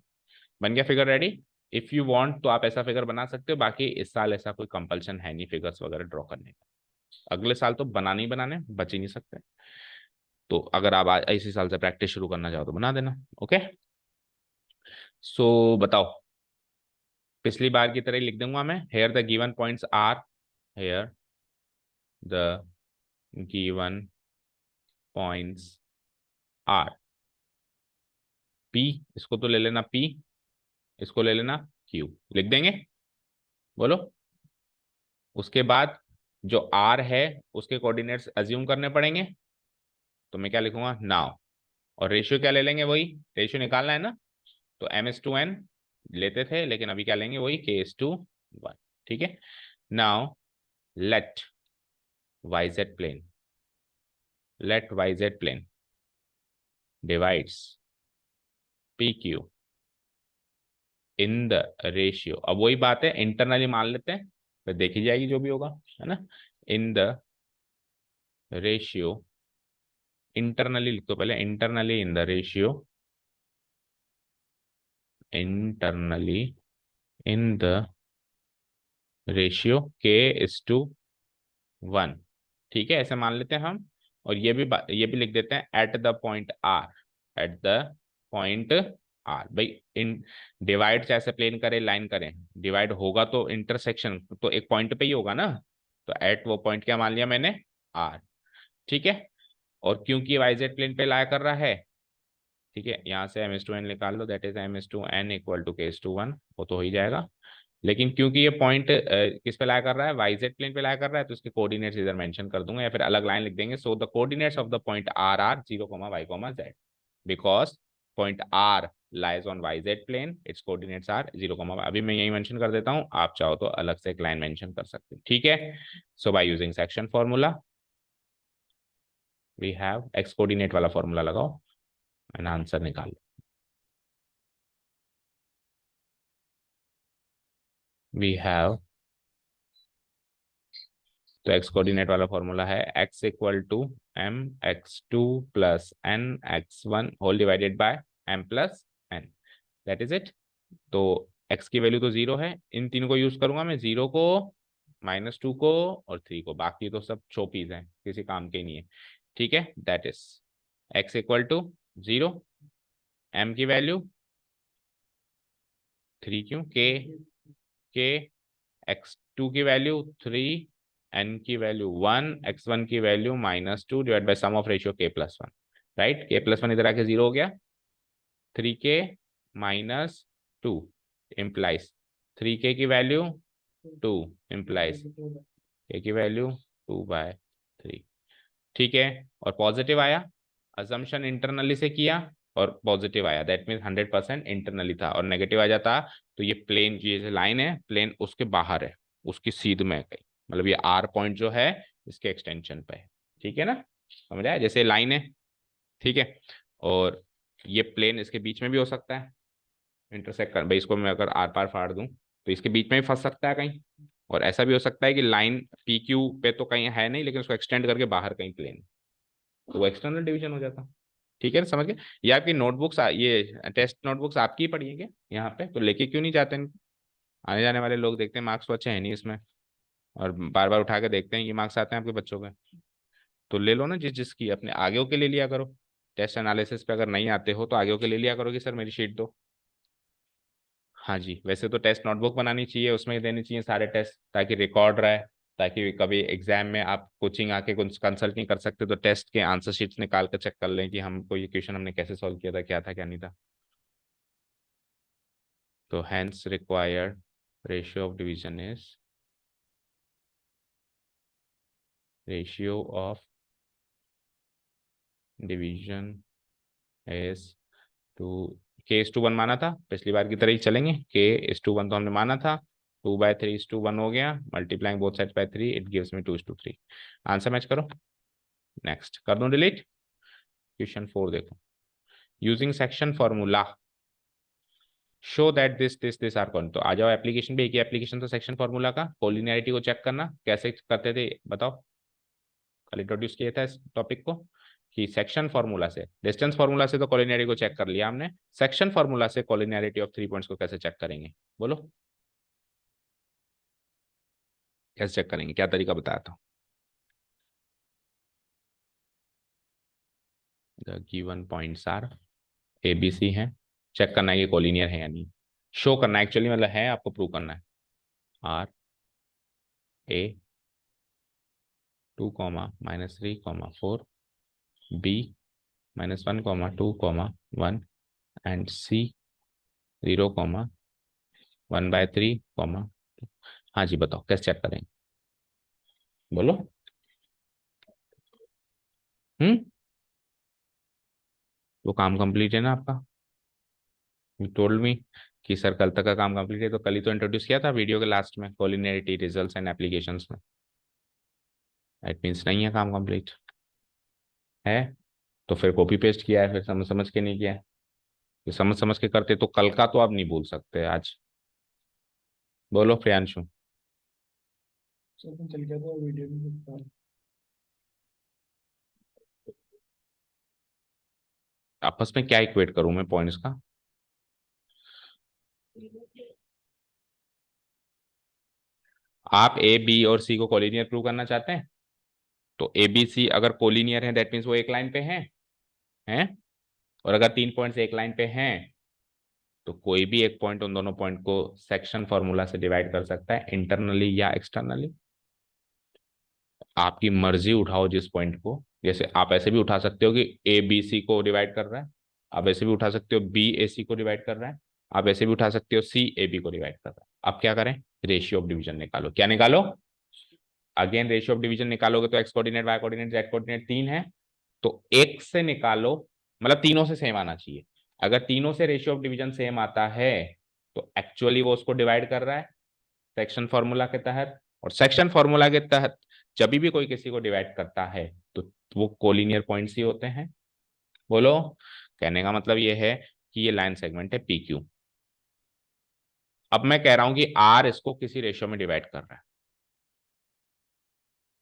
बन गया figure ready. If you want तो आप ऐसा फिगर बना सकते हो, बाकी इस साल ऐसा कोई कंपल्शन है नहीं फिगर्स वगैरह ड्रॉ करने का, अगले साल तो बनाने ही बनाने, बच ही नहीं सकते। तो अगर आप इसी साल से प्रैक्टिस शुरू करना चाहो तो बना देना। ओके, सो बताओ, पिछली बार की तरह ही लिख दूंगा मैं, here the given points are, here the given points are, P, इसको तो ले लेना पी, इसको ले लेना क्यू, लिख देंगे, बोलो? उसके बाद जो आर है उसके कोऑर्डिनेट्स अज्यूम करने पड़ेंगे, तो मैं क्या लिखूंगा, नाउ। और रेशियो क्या ले लेंगे, वही रेशियो निकालना है ना, तो m/n लेते थे, लेकिन अभी क्या लेंगे, वही k/1। ठीक है, now let yz plane, let yz plane divides pq in the ratio, अब वही बात है, इंटरनली मान लेते हैं, फिर देखी जाएगी जो भी होगा, है ना। इन द रेशियो, इंटरनली लिख दो पहले, internally in the ratio, internally in the ratio k/1। ठीक है, ऐसे मान लेते हैं हम। और ये भी लिख देते हैं at the point R, at the point R. भाई इन डिवाइड कैसे प्लेन करें लाइन करें, डिवाइड होगा तो इंटरसेक्शन तो एक पॉइंट पे ही होगा ना, तो एट वो पॉइंट क्या मान लिया मैंने, आर। ठीक है, और क्योंकि वाईजेड प्लेन पे लाया कर रहा है, ठीक है, यहाँ से m/n निकाल लो, that is m/n equal to k/1, वो तो हो ही जाएगा। लेकिन क्योंकि ये पॉइंट किस पे लाया कर रहा है, वाईजेड प्लेन पे लाया कर रहा है, तो इसके कोऑर्डिनेट्स इधर मेंशन कर दूंगा या फिर अलग लाइन लिख देंगे। So the coordinates of the point R are 0, y, z, because point R lies on yz plane, its coordinates are 0, अभी मैं यही मेंशन कर देता हूँ, आप चाहो तो अलग से एक लाइन मेंशन कर सकते हैं। ठीक है, so by using section formula, we have X coordinate वाला फॉर्मूला लगाओ एंड आंसर निकालो। वी हैव, तो एक्स कोऑर्डिनेट वाला फॉर्मूला है x equal to m x2 plus n x1 whole divided by m plus n, that is it. तो x की value तो 0 है, इन तीनों को यूज करूंगा मैं, 0 को, -2 को और 3 को, बाकी तो सब छोपीज हैं, किसी काम के नहीं है। ठीक है, that is x equal to 0, m की वैल्यू 3, क्यों k x2 की वैल्यू 3, n की वैल्यू 1, x1 की वैल्यू -2 divide by sum of ratio k plus 1, right. k plus 1 इधर आके 0 हो गया, 3k -2 इम्प्लाइज 3k की वैल्यू 2 इम्प्लाइज k की वैल्यू 2/3। ठीक है, और पॉजिटिव आया, अजम्पशन इंटरनली से किया और पॉजिटिव आया, दैट मीन्स 100% इंटरनली था, और नेगेटिव आ जाता तो ये प्लेन, ये लाइन है प्लेन उसके बाहर है, उसकी सीध में है कहीं, मतलब ये आर पॉइंट जो है इसके एक्सटेंशन पे है। ठीक है ना, समझ आया, जैसे लाइन है, ठीक है, और ये प्लेन इसके बीच में भी हो सकता है, इंटरसेक्ट कर भाई, इसको मैं अगर आर पार फाड़ दूं तो इसके बीच में भी फंस सकता है कहीं, और ऐसा भी हो सकता है कि लाइन पी क्यू पे तो कहीं है नहीं, लेकिन उसको एक्सटेंड करके बाहर कहीं प्लेन, तो वो एक्सटर्नल डिवीजन हो जाता। ठीक है ना, समझ गए। ये आपकी नोटबुक्स, ये टेस्ट नोटबुक्स आपकी पढ़ी है क्या यहाँ पे, तो लेके क्यों नहीं जाते हैं? आने जाने वाले लोग देखते हैं मार्क्स तो अच्छे हैं नहीं इसमें, और बार बार उठा के देखते हैं ये मार्क्स आते हैं आपके बच्चों के, तो ले लो ना, जिस जिसकी अपने आगे के ले लिया करो। टेस्ट एनालिसिस पे अगर नहीं आते हो तो आगे के ले लिया करो कि सर मेरी शीट दो। हाँ जी, वैसे तो टेस्ट नोटबुक बनानी चाहिए, उसमें ही देनी चाहिए सारे टेस्ट, ताकि रिकॉर्ड रहे, ताकि कभी एग्जाम में आप कोचिंग आके कुछ कंसल्ट नहीं कर सकते तो टेस्ट के आंसर शीट्स निकाल कर चेक कर लें कि हमको ये क्वेश्चन हमने कैसे सॉल्व किया था क्या नहीं था। तो hence required ratio of division is ratio of division is to k is to 1 माना था, पिछली बार की तरह ही चलेंगे, k is to 1 तो हमने माना था, 2/3 is to 1 हो गया, multiplying both sides by 3 it gives me 2 is to 3। Answer match करो, नेक्स्ट कर दूं डिलीट। क्वेश्चन 4 देखो, using section formula show that this are कौन, तो आ जाओ एप्लीकेशन पे, एक ही एप्लीकेशन था सेक्शन फॉर्मूला का, कोलिनियरिटी को चेक करना कैसे करते थे बताओ, कल इंट्रोड्यूस किया था इस टॉपिक को, कि सेक्शन फॉर्मूला से, डिस्टेंस फॉर्मूला से तो कोलिनियरिटी को चेक कर लिया हमने, सेक्शन फॉर्मूला से कोलिनियरिटी ऑफ 3 पॉइंट्स को कैसे चेक करेंगे, बोलो कैसे चेक करेंगे, क्या तरीका बताया था। The given points are A B C है, चेक करना है कि कोलिनियर है या नहीं, शो करना है एक्चुअली, मतलब है आपको प्रूव करना है, आर ए 2, -3, 4 बी -1, 2, 1 एंड सी 0, 1/3, हाँ जी बताओ कैसे चेक करेंगे, बोलो। वो काम कंप्लीट है ना आपका, यू टोल्ड मी कि सर कल तक का काम कंप्लीट है, तो कल ही तो इंट्रोड्यूस किया था वीडियो के लास्ट में, कोलिनियरिटी रिजल्ट्स एंड एप्लीकेशंस में, दैट मीन्स नहीं है काम कंप्लीट है, तो फिर कॉपी पेस्ट किया है, फिर समझ समझ के नहीं किया है, तो समझ समझ के करते तो कल का तो आप नहीं भूल सकते आज, बोलो प्रियांशु। चल गया था वीडियो में। आपस में क्या इक्वेट करूं मैं पॉइंट्स का, आप ए बी और सी को कोलिनियर प्रूव करना चाहते हैं, तो ए बी सी अगर कोलिनियर है दैट मीन्स वो एक लाइन पे हैं, और अगर 3 पॉइंट्स एक लाइन पे हैं तो कोई भी एक पॉइंट उन दोनों पॉइंट को सेक्शन फॉर्मूला से डिवाइड कर सकता है, इंटरनली या एक्सटर्नली, आपकी मर्जी उठाओ जिस पॉइंट को, जैसे आप ऐसे भी उठा सकते हो कि ए बी सी को डिवाइड कर रहा है, आप ऐसे भी उठा सकते हो बी ए सी को डिवाइड कर रहा है, आप ऐसे भी उठा सकते हो सी ए बी को डिवाइड कर रहा है। आप क्या करें, रेशियो ऑफ डिवीजन निकालो, क्या निकालो, अगेन रेशियो ऑफ डिवीजन निकालोगे तो x coordinate Y coordinate Z coordinate 3 है, तो एक से निकालो, मतलब तीनों से सेम आना चाहिए, अगर तीनों से रेशियो ऑफ डिवीजन सेम आता है तो एक्चुअली वो उसको डिवाइड कर रहा है सेक्शन फॉर्मूला के तहत, और सेक्शन फॉर्मूला के तहत जब भी कोई किसी को डिवाइड करता है तो वो कोलिनियर पॉइंट्स ही होते हैं। बोलो, कहने का मतलब ये है कि ये लाइन सेगमेंट है पी क्यू। अब मैं कह रहा हूं कि आर इसको किसी रेशियो में डिवाइड कर रहा है,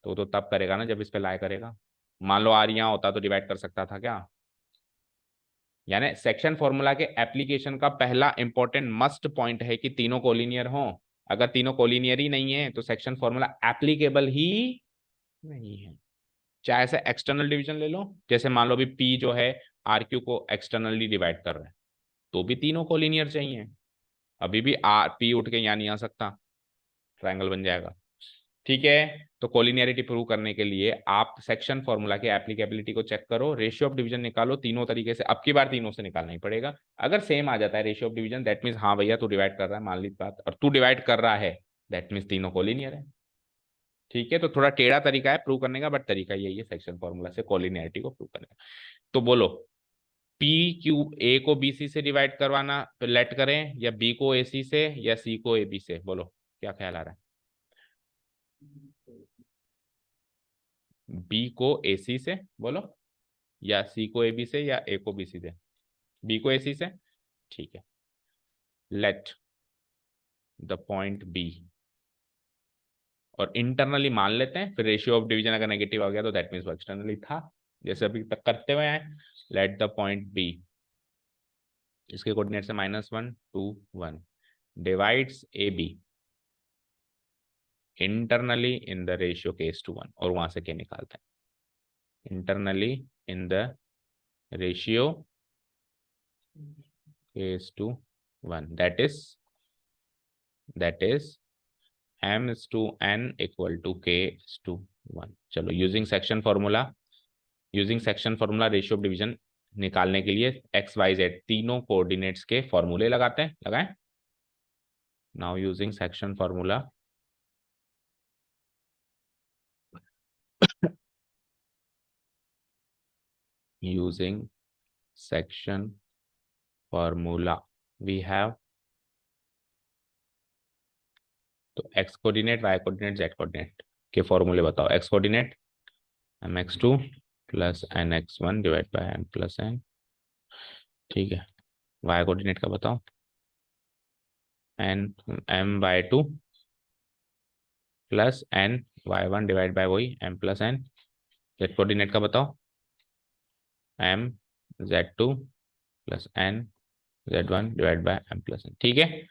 तो तब करेगा ना जब इस पे लाई करेगा। मान लो आर यहां होता तो डिवाइड कर सकता था क्या? यानी सेक्शन फॉर्मूला के एप्लीकेशन का पहला इंपॉर्टेंट मस्ट पॉइंट है कि तीनों कोलिनियर हो। अगर तीनों कोलिनियर ही नहीं है तो सेक्शन फॉर्मूला एप्लीकेबल ही नहीं है। चाहे ऐसे एक्सटर्नल डिवीजन ले लो, जैसे मान लो भी पी जो है आर क्यू को एक्सटर्नली डिवाइड कर रहा है, तो भी तीनों कोलिनियर चाहिए। अभी भी आर पी उठ के यहाँ नहीं आ सकता, ट्रायंगल बन जाएगा। ठीक है, तो कोलिनियरिटी प्रूव करने के लिए आप सेक्शन फॉर्मूला की एप्लीकेबिलिटी को चेक करो, रेशियो ऑफ डिवीजन निकालो तीनों तरीके से। अब की बार तीनों से निकालना ही पड़ेगा। अगर सेम आ जाता है ratio of division, that means हाँ भैया तू डिवाइड कर रहा है, मान ली बात, और तू डिवाइड कर रहा है, दैट मीन्स तीनों कोलिनियर है। ठीक है, तो थोड़ा टेढ़ा तरीका है प्रूव करने का, बट तरीका यही है सेक्शन फॉर्मूला से कोलिनियरिटी को प्रूव करने का। तो बोलो, पी क्यू ए को बी सी से डिवाइड करवाना लेट करें, या बी को ए सी से, या सी को ए बी से? बोलो क्या ख्याल आ रहा है? बी को ए सी से बोलो, या सी को ए बी से, या ए को बी सी से? बी को ए सी से। ठीक है, लेट द पॉइंट बी, और इंटरनली मान लेते हैं, फिर रेशियो ऑफ डिवीजन अगर नेगेटिव आ गया तो दैट मीन्स वो एक्सटर्नली था, जैसे अभी तक करते हुए आए। लेट द पॉइंट बी, इसके कोऑर्डिनेट से -1 2 1, divides A B internally in the ratio k:1, और वहां से क्या निकालते हैं? Internally in the ratio k:1, that is m:n equal to k:1। चलो, using section formula ratio of division निकालने के लिए एक्स वाई जेड तीनों कोऑर्डिनेट्स के फॉर्मूले लगाते हैं, लगाएं। Now using section formula, using section formula we have, तो x coordinate, y coordinate, z coordinate के फॉर्मूले बताओ। x coordinate mx2 plus nx1 divide by m plus n। ठीक है, y कोऑर्डिनेट का बताओ, n my2 plus n y1 divide by वही m plus n। z coordinate का बताओ, m z2 plus n z1 divide by m plus n। ठीक है,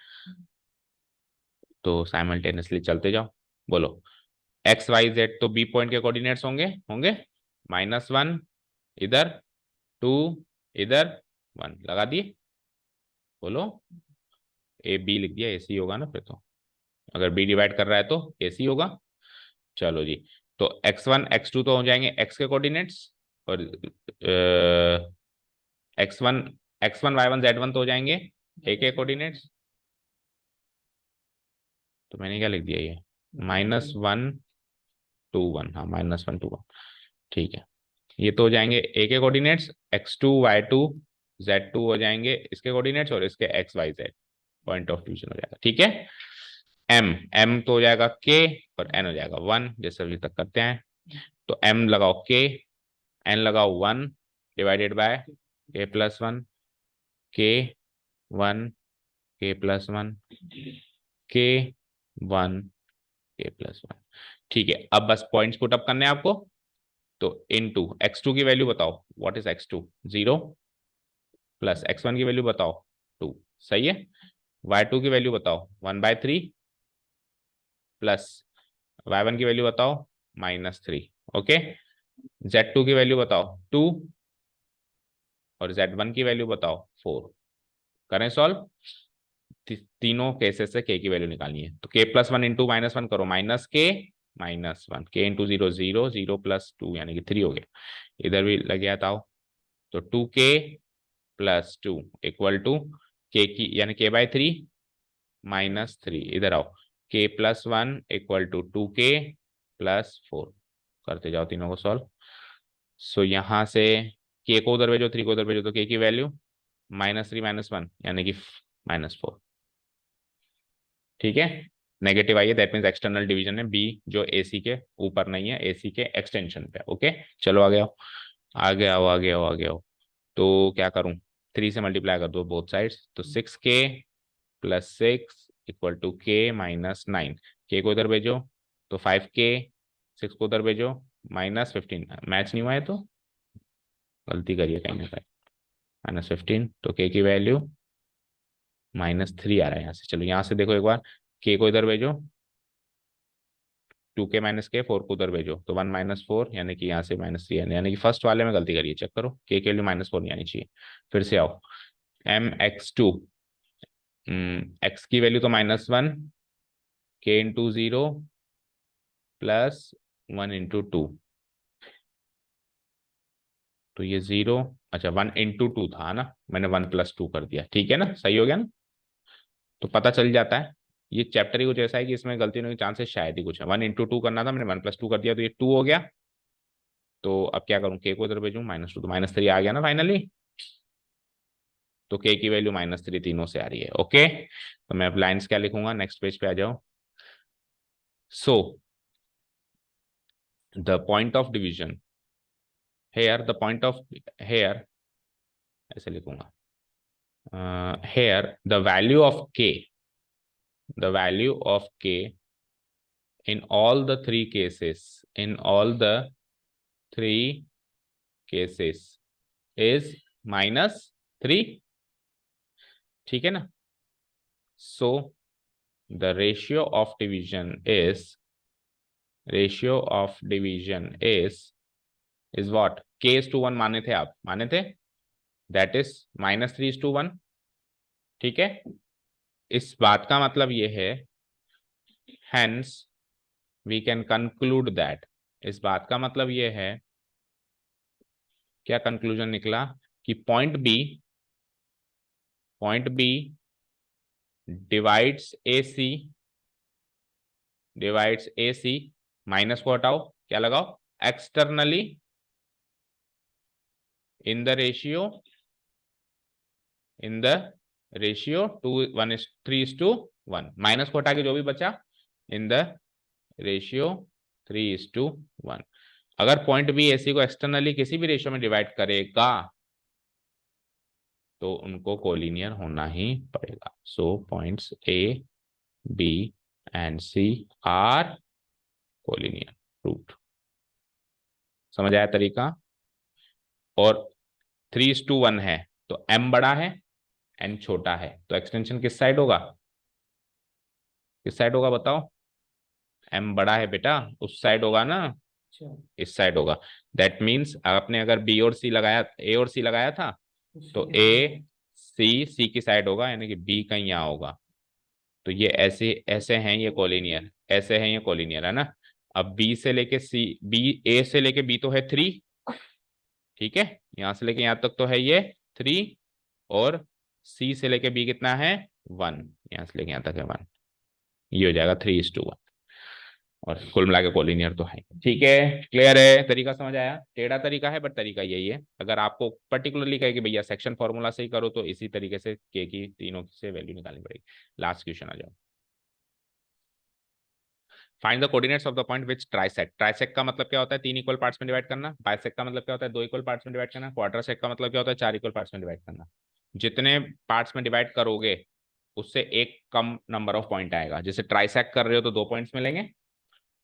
तो साइमल्टेनियसली चलते जाओ। बोलो, एक्स वाई जेड तो बी पॉइंट के कोऑर्डिनेट्स होंगे होंगे -1 इधर, 2 इधर, 1 लगा दिए। बोलो, ए बी लिख दिया, ए सी होगा ना फिर तो, अगर बी डिवाइड कर रहा है तो ए सी होगा। चलो जी, तो x1 x2 तो हो जाएंगे x के कोऑर्डिनेट्स, और x1 y1 z1 तो हो जाएंगे a के कोऑर्डिनेट्स। तो मैंने क्या लिख दिया, ये -1 2 1, हाँ -1 2 1। ठीक है, ये तो हो जाएंगे ए के कोऑर्डिनेट्स, x2 y2 z2 हो जाएंगे इसके कोऑर्डिनेट्स, और इसके x y z point of division हो जाएगा। ठीक है, m तो हो जाएगा k, और n हो जाएगा 1, जैसे अभी तक करते हैं। तो m लगाओ k, n लगाओ 1 divided by k+1, k1 k+1 k1 k+1। ठीक है, अब बस पॉइंट्स पुट अप करने हैं आपको। तो इनटू x2 की वैल्यू बताओ, what is x2? 0, plus x1 की वैल्यू बताओ 2, सही है। y2 की वैल्यू बताओ 1/3, प्लस y1 की वैल्यू बताओ -3। ओके, z2 की वैल्यू बताओ 2, और z1 की वैल्यू बताओ 4। करें सॉल्व, तीनों केसेस से k की वैल्यू निकालनी है। तो k+1 इंटू -1 करो, -1 k इंटू 0 0 0 प्लस 2 यानी कि 3 हो गया। इधर भी लग गया था, तो 2k plus 2 equal to k की यानी k/3 -3। इधर आओ, k+1 equal to 2k plus 4। करते जाओ तीनों को सॉल्व। सो यहां से k को उधर भेजो, 3 को उधर भेजो, तो k की वैल्यू -3 -1 यानी कि -4। ठीक है, नेगेटिव आई है, दैट मीन्स एक्सटर्नल डिवीजन है, बी जो एसी के ऊपर नहीं है, एसी के एक्सटेंशन पे। ओके चलो आगे आओ, आगे आओ, आगे आओ, आगे आओ। तो क्या करूं, 3 से मल्टीप्लाई कर दो बोथ साइड्स, तो 6k plus 6 equal to k minus 9। K को इधर भेजो तो 5k, 6 को उधर भेजो -15। मैच नहीं हुआ है तो गलती करिए कहीं ना कहीं, -15, तो k की वैल्यू -3 आ रहा है यहाँ से। चलो यहाँ से देखो एक बार, k को इधर भेजो, 2k माइनस के, 4 को उधर भेजो तो 1 माइनस 4, यानी कि यहाँ से -3, यानी कि फर्स्ट वाले में गलती करिए, चेक करो, k की वैल्यू -4 नहीं आनी चाहिए। फिर से आओ, mx2, x की वैल्यू तो -1, k इंटू 0 प्लस 1 इंटू 2, तो ये 0, अच्छा 1 इंटू 2 था ना, मैंने 1 प्लस 2 कर दिया, ठीक है ना, सही हो गया ना। तो पता चल जाता है, ये चैप्टर ही कुछ ऐसा है कि इसमें गलती होने के चांसेस शायद ही कुछ है। 1 इंटू 2 करना था, मैंने 1 प्लस 2 कर दिया, तो ये 2 हो गया। तो अब क्या करूं, के को इधर भेजूं, -2 तो -3 आ गया ना फाइनली। तो के की वैल्यू -3 तीनों से आ रही है। ओके, तो मैं अब लाइन्स क्या लिखूंगा, नेक्स्ट पेज पे आ जाओ। So the point of division here, the point of here, ऐसे लिखूंगा, here the value of k, the value of k in all the three cases, in all the three cases is -3, ठीक है ना। so the ratio of division is what, k is to 1 माने थे आप, माने थे, that is -3:1, ठीक है। इस बात का मतलब ये है, hence we can conclude that, इस बात का मतलब ये है, क्या कंक्लूजन निकला, कि पॉइंट बी डिवाइड्स ए सी, माइनस को हटाओ, क्या लगाओ, externally in the ratio 3:1, minus को हटा के जो भी बचा, इन द रेशियो 3:1। अगर पॉइंट बी ए सी को एक्सटर्नली किसी भी रेशियो में डिवाइड करेगा तो उनको कोलिनियर होना ही पड़ेगा। So points A B and C are collinear root, समझ आया तरीका। और 3:1 है तो m बड़ा है, n छोटा है, तो एक्सटेंशन किस साइड होगा, किस साइड होगा बताओ, m बड़ा है बेटा, उस साइड होगा ना, अच्छा, इस साइड होगा। दैट मीन्स आपने अगर बी और सी लगाया, ए और सी लगाया था, तो उसके ए सी की साइड होगा, यानी कि बी कहीं यहाँ होगा। तो ये ऐसे ऐसे हैं ये कोलिनियर, ऐसे हैं ये कोलिनियर, है ना। अब बी से लेके सी, बी ए से लेके बी तो है 3, ठीक है, यहां से लेके यहां तक तो है ये 3, और सी से लेके बी कितना है 1, यहां से लेके यहां तक है 1, ये हो जाएगा 3:1, और कुल मिला के कोलिनियर तो है, ठीक है। क्लियर है, तरीका समझ आया, टेढ़ा तरीका है बट तरीका यही है। अगर आपको पर्टिकुलरली कहे कि भैया सेक्शन फॉर्मूला से ही करो, तो इसी तरीके से के की तीनों से वैल्यू निकालनी पड़ेगी। लास्ट क्वेश्चन आ जाओ, find the coordinates of the point which trisect. Trisect का मतलब क्या होता है, 3 इक्वल पार्ट्स में डिवाइड करना। बाइसेक्ट का मतलब क्या होता है, 2 इक्वल पार्ट्स में डिवाइड करना। क्वाड्रासेक्ट का मतलब क्या होता है, 4 इक्वल पार्ट्स में डिवाइड करना। जितने पार्ट्स में डिवाइड करोगे उससे एक कम नंबर ऑफ पॉइंट आएगा। जैसे ट्राइसेक्ट कर रहे हो तो 2 पॉइंट्स मिलेंगे,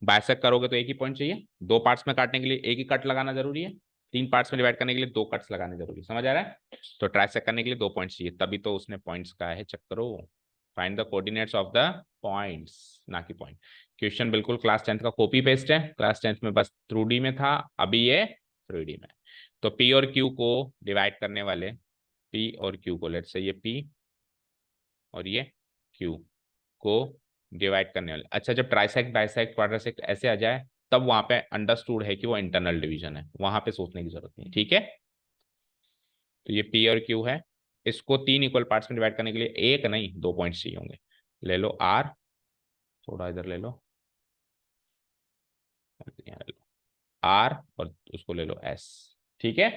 बाइसेक्ट करोगे तो एक ही पॉइंट चाहिए। 2 पार्ट्स में काटने के लिए एक ही कट लगाना जरूरी है, 3 पार्ट्स में डिवाइड करने के लिए 2 कट्स लगाने जरूरी है, समझ आ रहा है। तो ट्राइसेक्ट करने के लिए 2 पॉइंट्स चाहिए, तभी तो उसने पॉइंट्स का है, चेक करो। Find the coordinates of the points, ना कि पॉइंट। क्वेश्चन बिल्कुल क्लास 10th का कॉपी पेस्ट है, क्लास 10th में बस 2D में था, अभी ये 3D में। तो P और Q को डिवाइड करने वाले, P और Q को, लेट्स से ये P और ये Q को डिवाइड करने वाले, अच्छा जब ट्राइसेक्ट बाइसेक्ट क्वाड्रासेक्ट ऐसे आ जाए, तब वहां पे अंडरस्टूड है कि वो इंटरनल डिवीजन है, वहां पे सोचने की जरूरत नहीं, ठीक है। तो ये P और Q है, इसको 3 इक्वल पार्ट्स में डिवाइड करने के लिए एक नहीं 2 पॉइंट्स चाहिए होंगे। ले लो R, थोड़ा इधर ले लो, R और उसको ले लो S, ठीक है।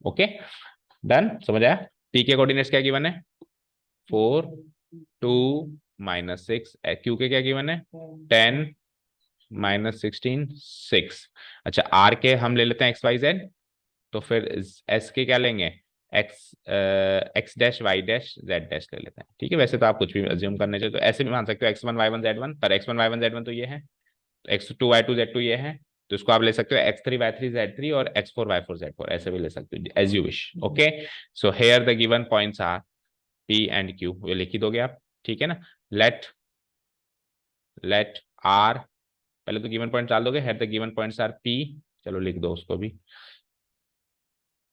ओके डन, समझ आया। P के कोऑर्डिनेट्स क्या गिवन है, 4 2 -6, क्यू के क्या गिवन है 10 -16 6। अच्छा आर के हम ले लेते हैं एक्स वाई जेड, तो फिर एस के क्या लेंगे x dash y dash z dash ले लेते हैं। ठीक है, वैसे तो आप कुछ भी अज्यूम करने चाहिए, तो ऐसे भी मान सकते हो x1 y1 z1, पर x1 y1 z1 तो ये है, तो x2 y2 z2 ये है, तो इसको आप ले सकते हो x3 y3 z3 और x4 y4 z4, ऐसे भी ले सकते हो as you wish. Okay, so here the given points are p and q, ये लिख ही दोगे आप। ठीक है ना, लेट r, पहले तो गिवन पॉइंट डाल दोगे, here the given points are p, चलो लिख दो उसको भी,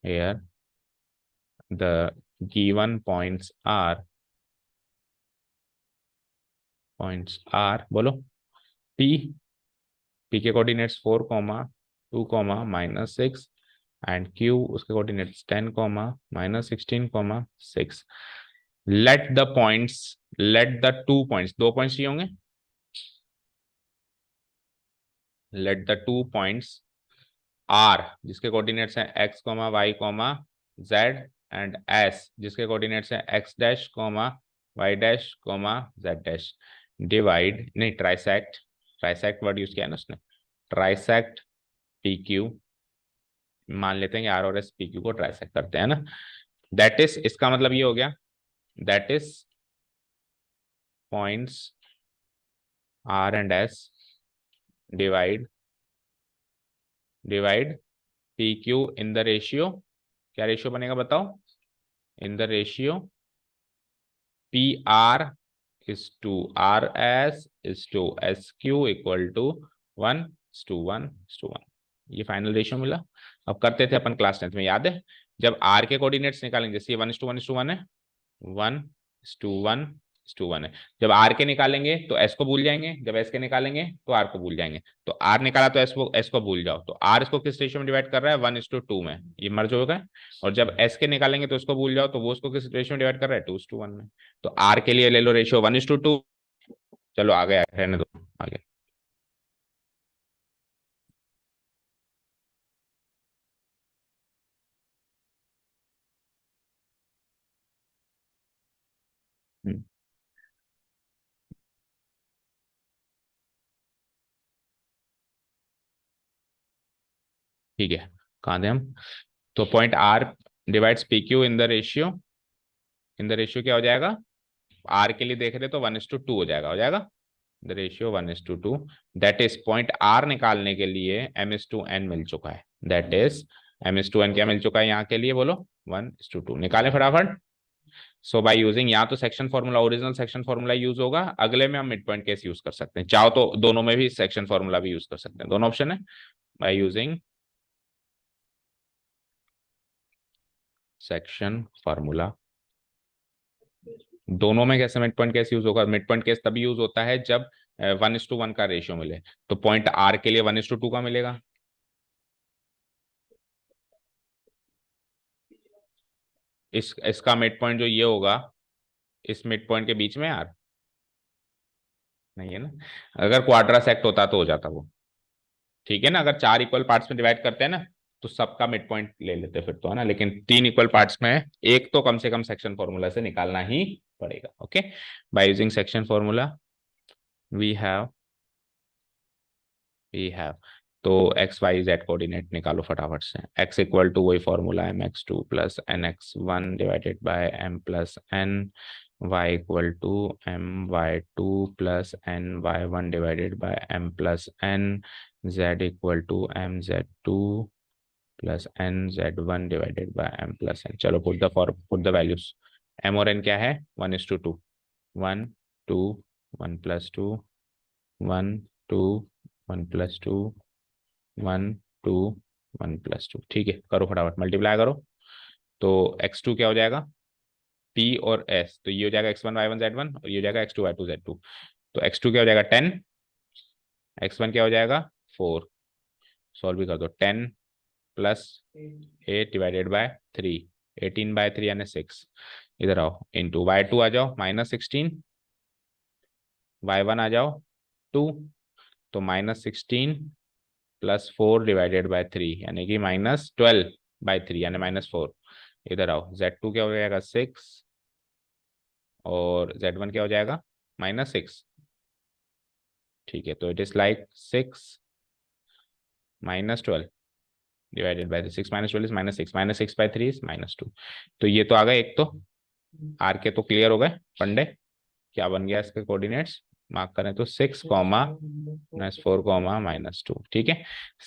here the given points are बोलो p के कोऑर्डिनेट्स 4, 2, -6 एंड q उसके coordinates 10, -16, 6। Let the 2 points, 2 points चाहिए होंगे, लेट द 2 पॉइंट्स r जिसके कोऑर्डिनेट्स हैं x, y, z and s जिसके कोऑर्डिनेट्स हैं x dash, y dash, z dash, divide नहीं ट्राइसेक्ट वर्ड यूज किया है ना उसने, ट्राइसेक्ट PQ, मान लेते हैं कि R और S PQ को ट्राइसेक्ट करते हैं ना, दैट इज, इसका मतलब ये हो गया, that is points R and S divide PQ in the ratio, क्या रेशियो बनेगा बताओ, इन the ratio PR is to RS is to SQ equal to 1:1:1। ये फाइनल रेशियो मिला। अब करते थे अपन क्लास 10th में, याद है, जब R के कोऑर्डिनेट्स निकालेंगे, जैसे 1:1:1 है, 1:1:1 है, जब R के निकालेंगे तो S को भूल जाएंगे, जब S के निकालेंगे तो R को भूल जाएंगे, तो R निकाला तो S को भूल जाओ, तो R इसको किस रेशियो में डिवाइड कर रहा है 1:2 में, ये मर्ज होगा, और जब S के निकालेंगे तो उसको भूल जाओ, तो वो उसको किस रेशियो में डिवाइड कर रहा है 2:1 में, तो R के लिए ले लो रेशियो 1:2। चलो आ गया, रहने दो आगे। ठीक है, कहाँ थे हम, तो point R divides PQ in the ratio, क्या हो जाएगा, R के लिए देख रहे तो 1:2 हो जाएगा the ratio 1:2, that is point R निकालने के लिए m:n मिल चुका है, दैट इज m:n क्या मिल चुका है यहाँ के लिए, बोलो 1:2, निकालें फटाफट। सो बाय यूजिंग, यहाँ तो section formula, original section formula use होगा, अगले में हम मिड पॉइंट केस यूज कर सकते हैं, चाहो तो दोनों में भी सेक्शन फॉर्मूला भी यूज कर सकते हैं, दोनों ऑप्शन है। बाय यूजिंग सेक्शन फॉर्मूला, दोनों में कैसे मिड पॉइंट केस यूज होगा, मिड पॉइंट केस तभी यूज होता है जब 1:1 का रेशियो मिले, तो पॉइंट R के लिए 1:2 का मिलेगा, इसका मिड पॉइंट जो ये होगा, इस मिड पॉइंट के बीच में यार नहीं है ना, अगर क्वाड्रा सेक्ट होता तो हो जाता वो। ठीक है ना, अगर 4 इक्वल पार्ट्स में डिवाइड करते हैं ना, तो सबका मिड पॉइंट ले लेते फिर तो, है ना, लेकिन 3 इक्वल पार्ट्स में एक तो कम से कम सेक्शन फॉर्मूला से निकालना ही पड़ेगा। Okay, by using section formula we have, तो एक्स वाई जेड कोऑर्डिनेट निकालो फटाफट से, x इक्वल टू वही formula mx2 plus nx1 divided by m plus n, y equal to my2 plus ny1 divided by m plus n, z equal to mz2 plus nz1 divided by m plus n। चलो put the values, m और n क्या है 1:2, 1 2 1 + 2 1 2 1 + 2 1 2 1 + 2। ठीक है, करो फटाफट multiply करो, तो x2 क्या हो जाएगा p और s, तो ये हो जाएगा x1 y1 z1 और ये हो जाएगा x2 y2 z2, तो x2 क्या हो जाएगा 10, x1 क्या हो जाएगा 4, सॉल्व भी कर दो, 10 प्लस 8 डिवाइडेड बाय 3, 18/3 यानी 6, इधर आओ, इंटू y2 आ जाओ -16, y1 आ जाओ 2, तो -16 प्लस 4 डिवाइडेड बाय 3 यानी कि -12/3 यानी -4, इधर आओ z2 क्या हो जाएगा 6 और z1 क्या हो जाएगा -6, ठीक है, तो it is like 6 - 12 divided by 6 - 12 is -6, -6/3 is -2। तो ये तो आ गए, एक तो आर के तो क्लियर हो गए पंडे। क्या बन गया इसके कोऑर्डिनेट्स, मार्क करें तो 6, -4, -2, ठीक है।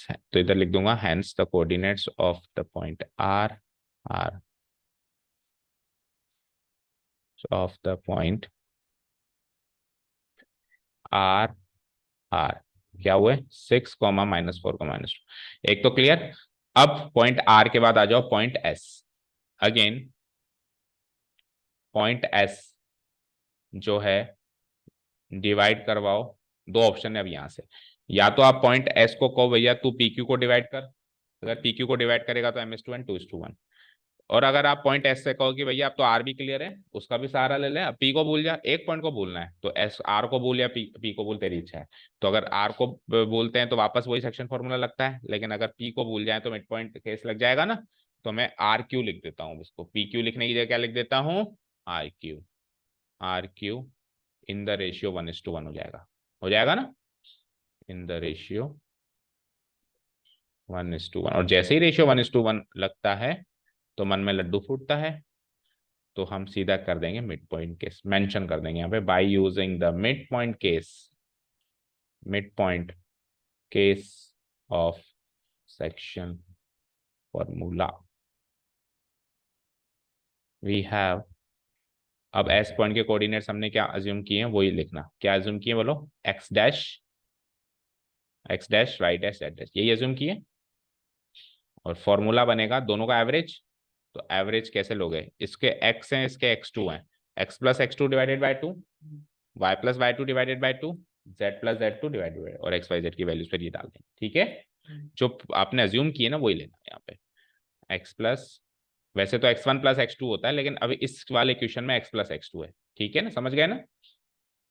तो इधर लिख दूंगा hence the coordinates of the point R R of the point R R क्या हुए, 6, -4, -2, एक तो क्लियर। अब पॉइंट आर के बाद आ जाओ point S. Again point S जो है डिवाइड करवाओ, दो ऑप्शन है अब यहां से। या तो आप पॉइंट एस को कहो भैया तू पी क्यू को डिवाइड कर, अगर पी क्यू को डिवाइड करेगा तो M/2 2:1। और अगर आप पॉइंट एस से कहो कि भैया अब तो आर भी क्लियर है, उसका भी सहारा ले ले, अब पी को भूल जा, एक पॉइंट को भूलना है तो एस आर को भूल या पी को भूल, तेरी इच्छा है। तो अगर आर को बोलते हैं तो वापस वही सेक्शन फॉर्मूला लगता है, लेकिन अगर पी को भूल जाए तो मिड पॉइंट केस लग जाएगा ना। तो मैं आर क्यू लिख देता हूँ, इसको पी क्यू लिखने की जगह क्या लिख देता हूँ, R Q. R Q in the ratio 1:1 हो जाएगा ना, इन द रेशियो 1:1। और जैसे ही रेशियो 1:1 लगता है तो मन में लड्डू फूटता है, तो हम सीधा कर देंगे मिड पॉइंट केस, मेंशन कर देंगे यहाँ पे by using the mid point case, mid point case of section formula we have. अब एस पॉइंट के कोऑर्डिनेट्स हमने क्या अज्यूम किए हैं वही लिखना, क्या अज्यूम किए बोलो, x dash y dash z dash, यही अज्यूम किए। और फॉर्मूला बनेगा दोनों का एवरेज। तो एवरेज कैसे लोगे, इसके x हैं इसके x2 हैं, x + x2 divided by 2, y + y2 divided by 2, z + z2 divided by, और x y z की वैल्यूज पर ये डाल दें, ठीक है। जो आपने अज्यूम किए ना वही लेना यहाँ पे, x प्लस, वैसे तो x1 + x2 होता है, लेकिन अभी इस वाले क्वेश्चन में x + x2 है, ठीक है ना, समझ गए ना।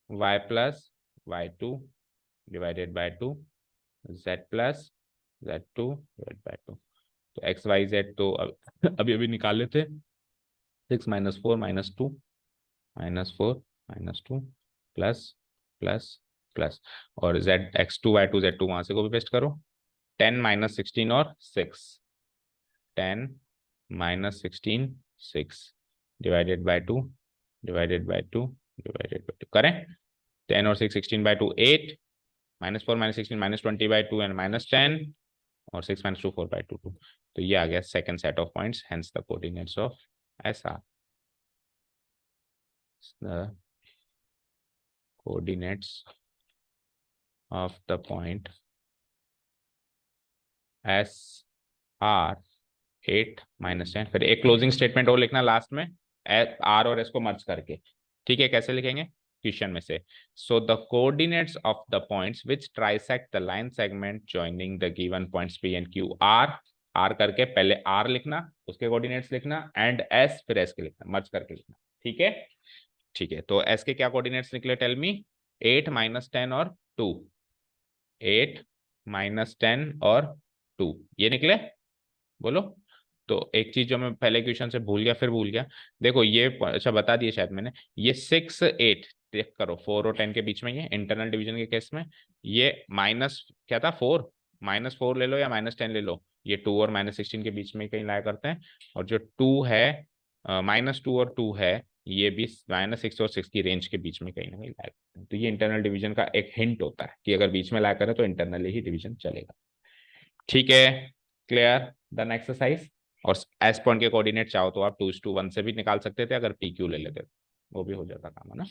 y + y2 divided by 2, z + z2 divided by 2। तो एक्स वाई जेड तो अभी अभी निकाल लेते, 6 - 4 -2 -4 -2 प्लस प्लस प्लस, और जेड x2 y2 z2 वहां से को भी पेस्ट करो, 10 - 16 और 6, 10 - 16 6 divided by 2 divided bye 2 divided bye 2 करें, 10 और 6 16/2 8, -4 - 16 -20/2 एंड -10, और 6 - 2 4/2 2। तो ये आ गया second set of points, hence the coordinates of S R, the coordinates of the point S R 8 - 10। फिर एक क्लोजिंग स्टेटमेंट और लिखना लास्ट में, आर और एस को मर्ज करके, ठीक है। कैसे लिखेंगे क्वेश्चन में से, so the coordinates of the points which trisect the line segment joining the given points P and Q are, R करके पहले आर लिखना, उसके कोऑर्डिनेट्स लिखना, एंड एस फिर एस के लिखना, मर्ज करके लिखना, ठीक है। ठीक है, तो एस के क्या कोऑर्डिनेट्स निकले, टेल मी, 8 - 10 और 2, 8 - 10 और 2 ये निकले, बोलो। तो एक चीज जो मैं पहले क्वेश्चन से भूल गया, फिर भूल गया, देखो ये अच्छा बता दिया शायद मैंने, ये 6 8 चेक करो, 4 और 10 के बीच में, ये इंटरनल डिवीजन के केस में ये माइनस क्या था 4, -4 ले लो या -10 ले लो, ये 2 और -16 के बीच में कहीं लाया करते हैं। और जो 2 है, -2 और 2 है, ये भी -6 और 6 की रेंज के बीच में कहीं ना कहीं लाया करते हैं। तो ये इंटरनल डिवीजन का एक हिंट होता है कि अगर बीच में लाया करे तो इंटरनली ही डिवीजन चलेगा, ठीक है। Clear the exercise. और एस पॉइंट के कोऑर्डिनेट चाहो तो आप 2:1 से भी निकाल सकते थे, अगर पी क्यू ले लेते वो भी हो जाता काम, है ना।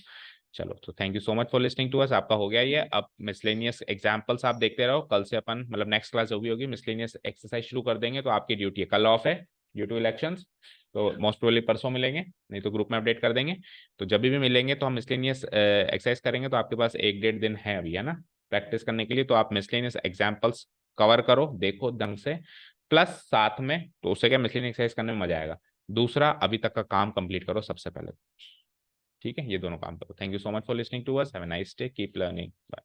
चलो, तो thank you so much for listening to us, आपका हो गया ये। अब मिसलेनियस एग्जांपल्स आप देखते रहो, कल से अपन मतलब नेक्स्ट क्लास जो भी होगी मिसलेनियस एक्सरसाइज शुरू कर देंगे, तो आपकी ड्यूटी है, कल ऑफ है ड्यू टू इलेक्शंस, तो मोस्ट प्रोबेबली परसों मिलेंगे, नहीं तो ग्रुप में अपडेट कर देंगे। तो जब भी मिलेंगे तो हम मिसलेनियस एक्सरसाइज करेंगे, तो आपके पास 1-1.5 दिन है अभी, है ना, प्रैक्टिस करने के लिए। तो आप मिसलेनियस एग्जाम्पल्स कवर करो, देखो ढंग से, प्लस साथ में तो उससे क्या मिसलेनियस एक्सरसाइज करने में मजा आएगा। दूसरा, अभी तक का काम कंप्लीट करो सबसे पहले, ठीक है, ये दोनों काम करो। Thank you so much for listening to us, have a nice day, keep learning, bye.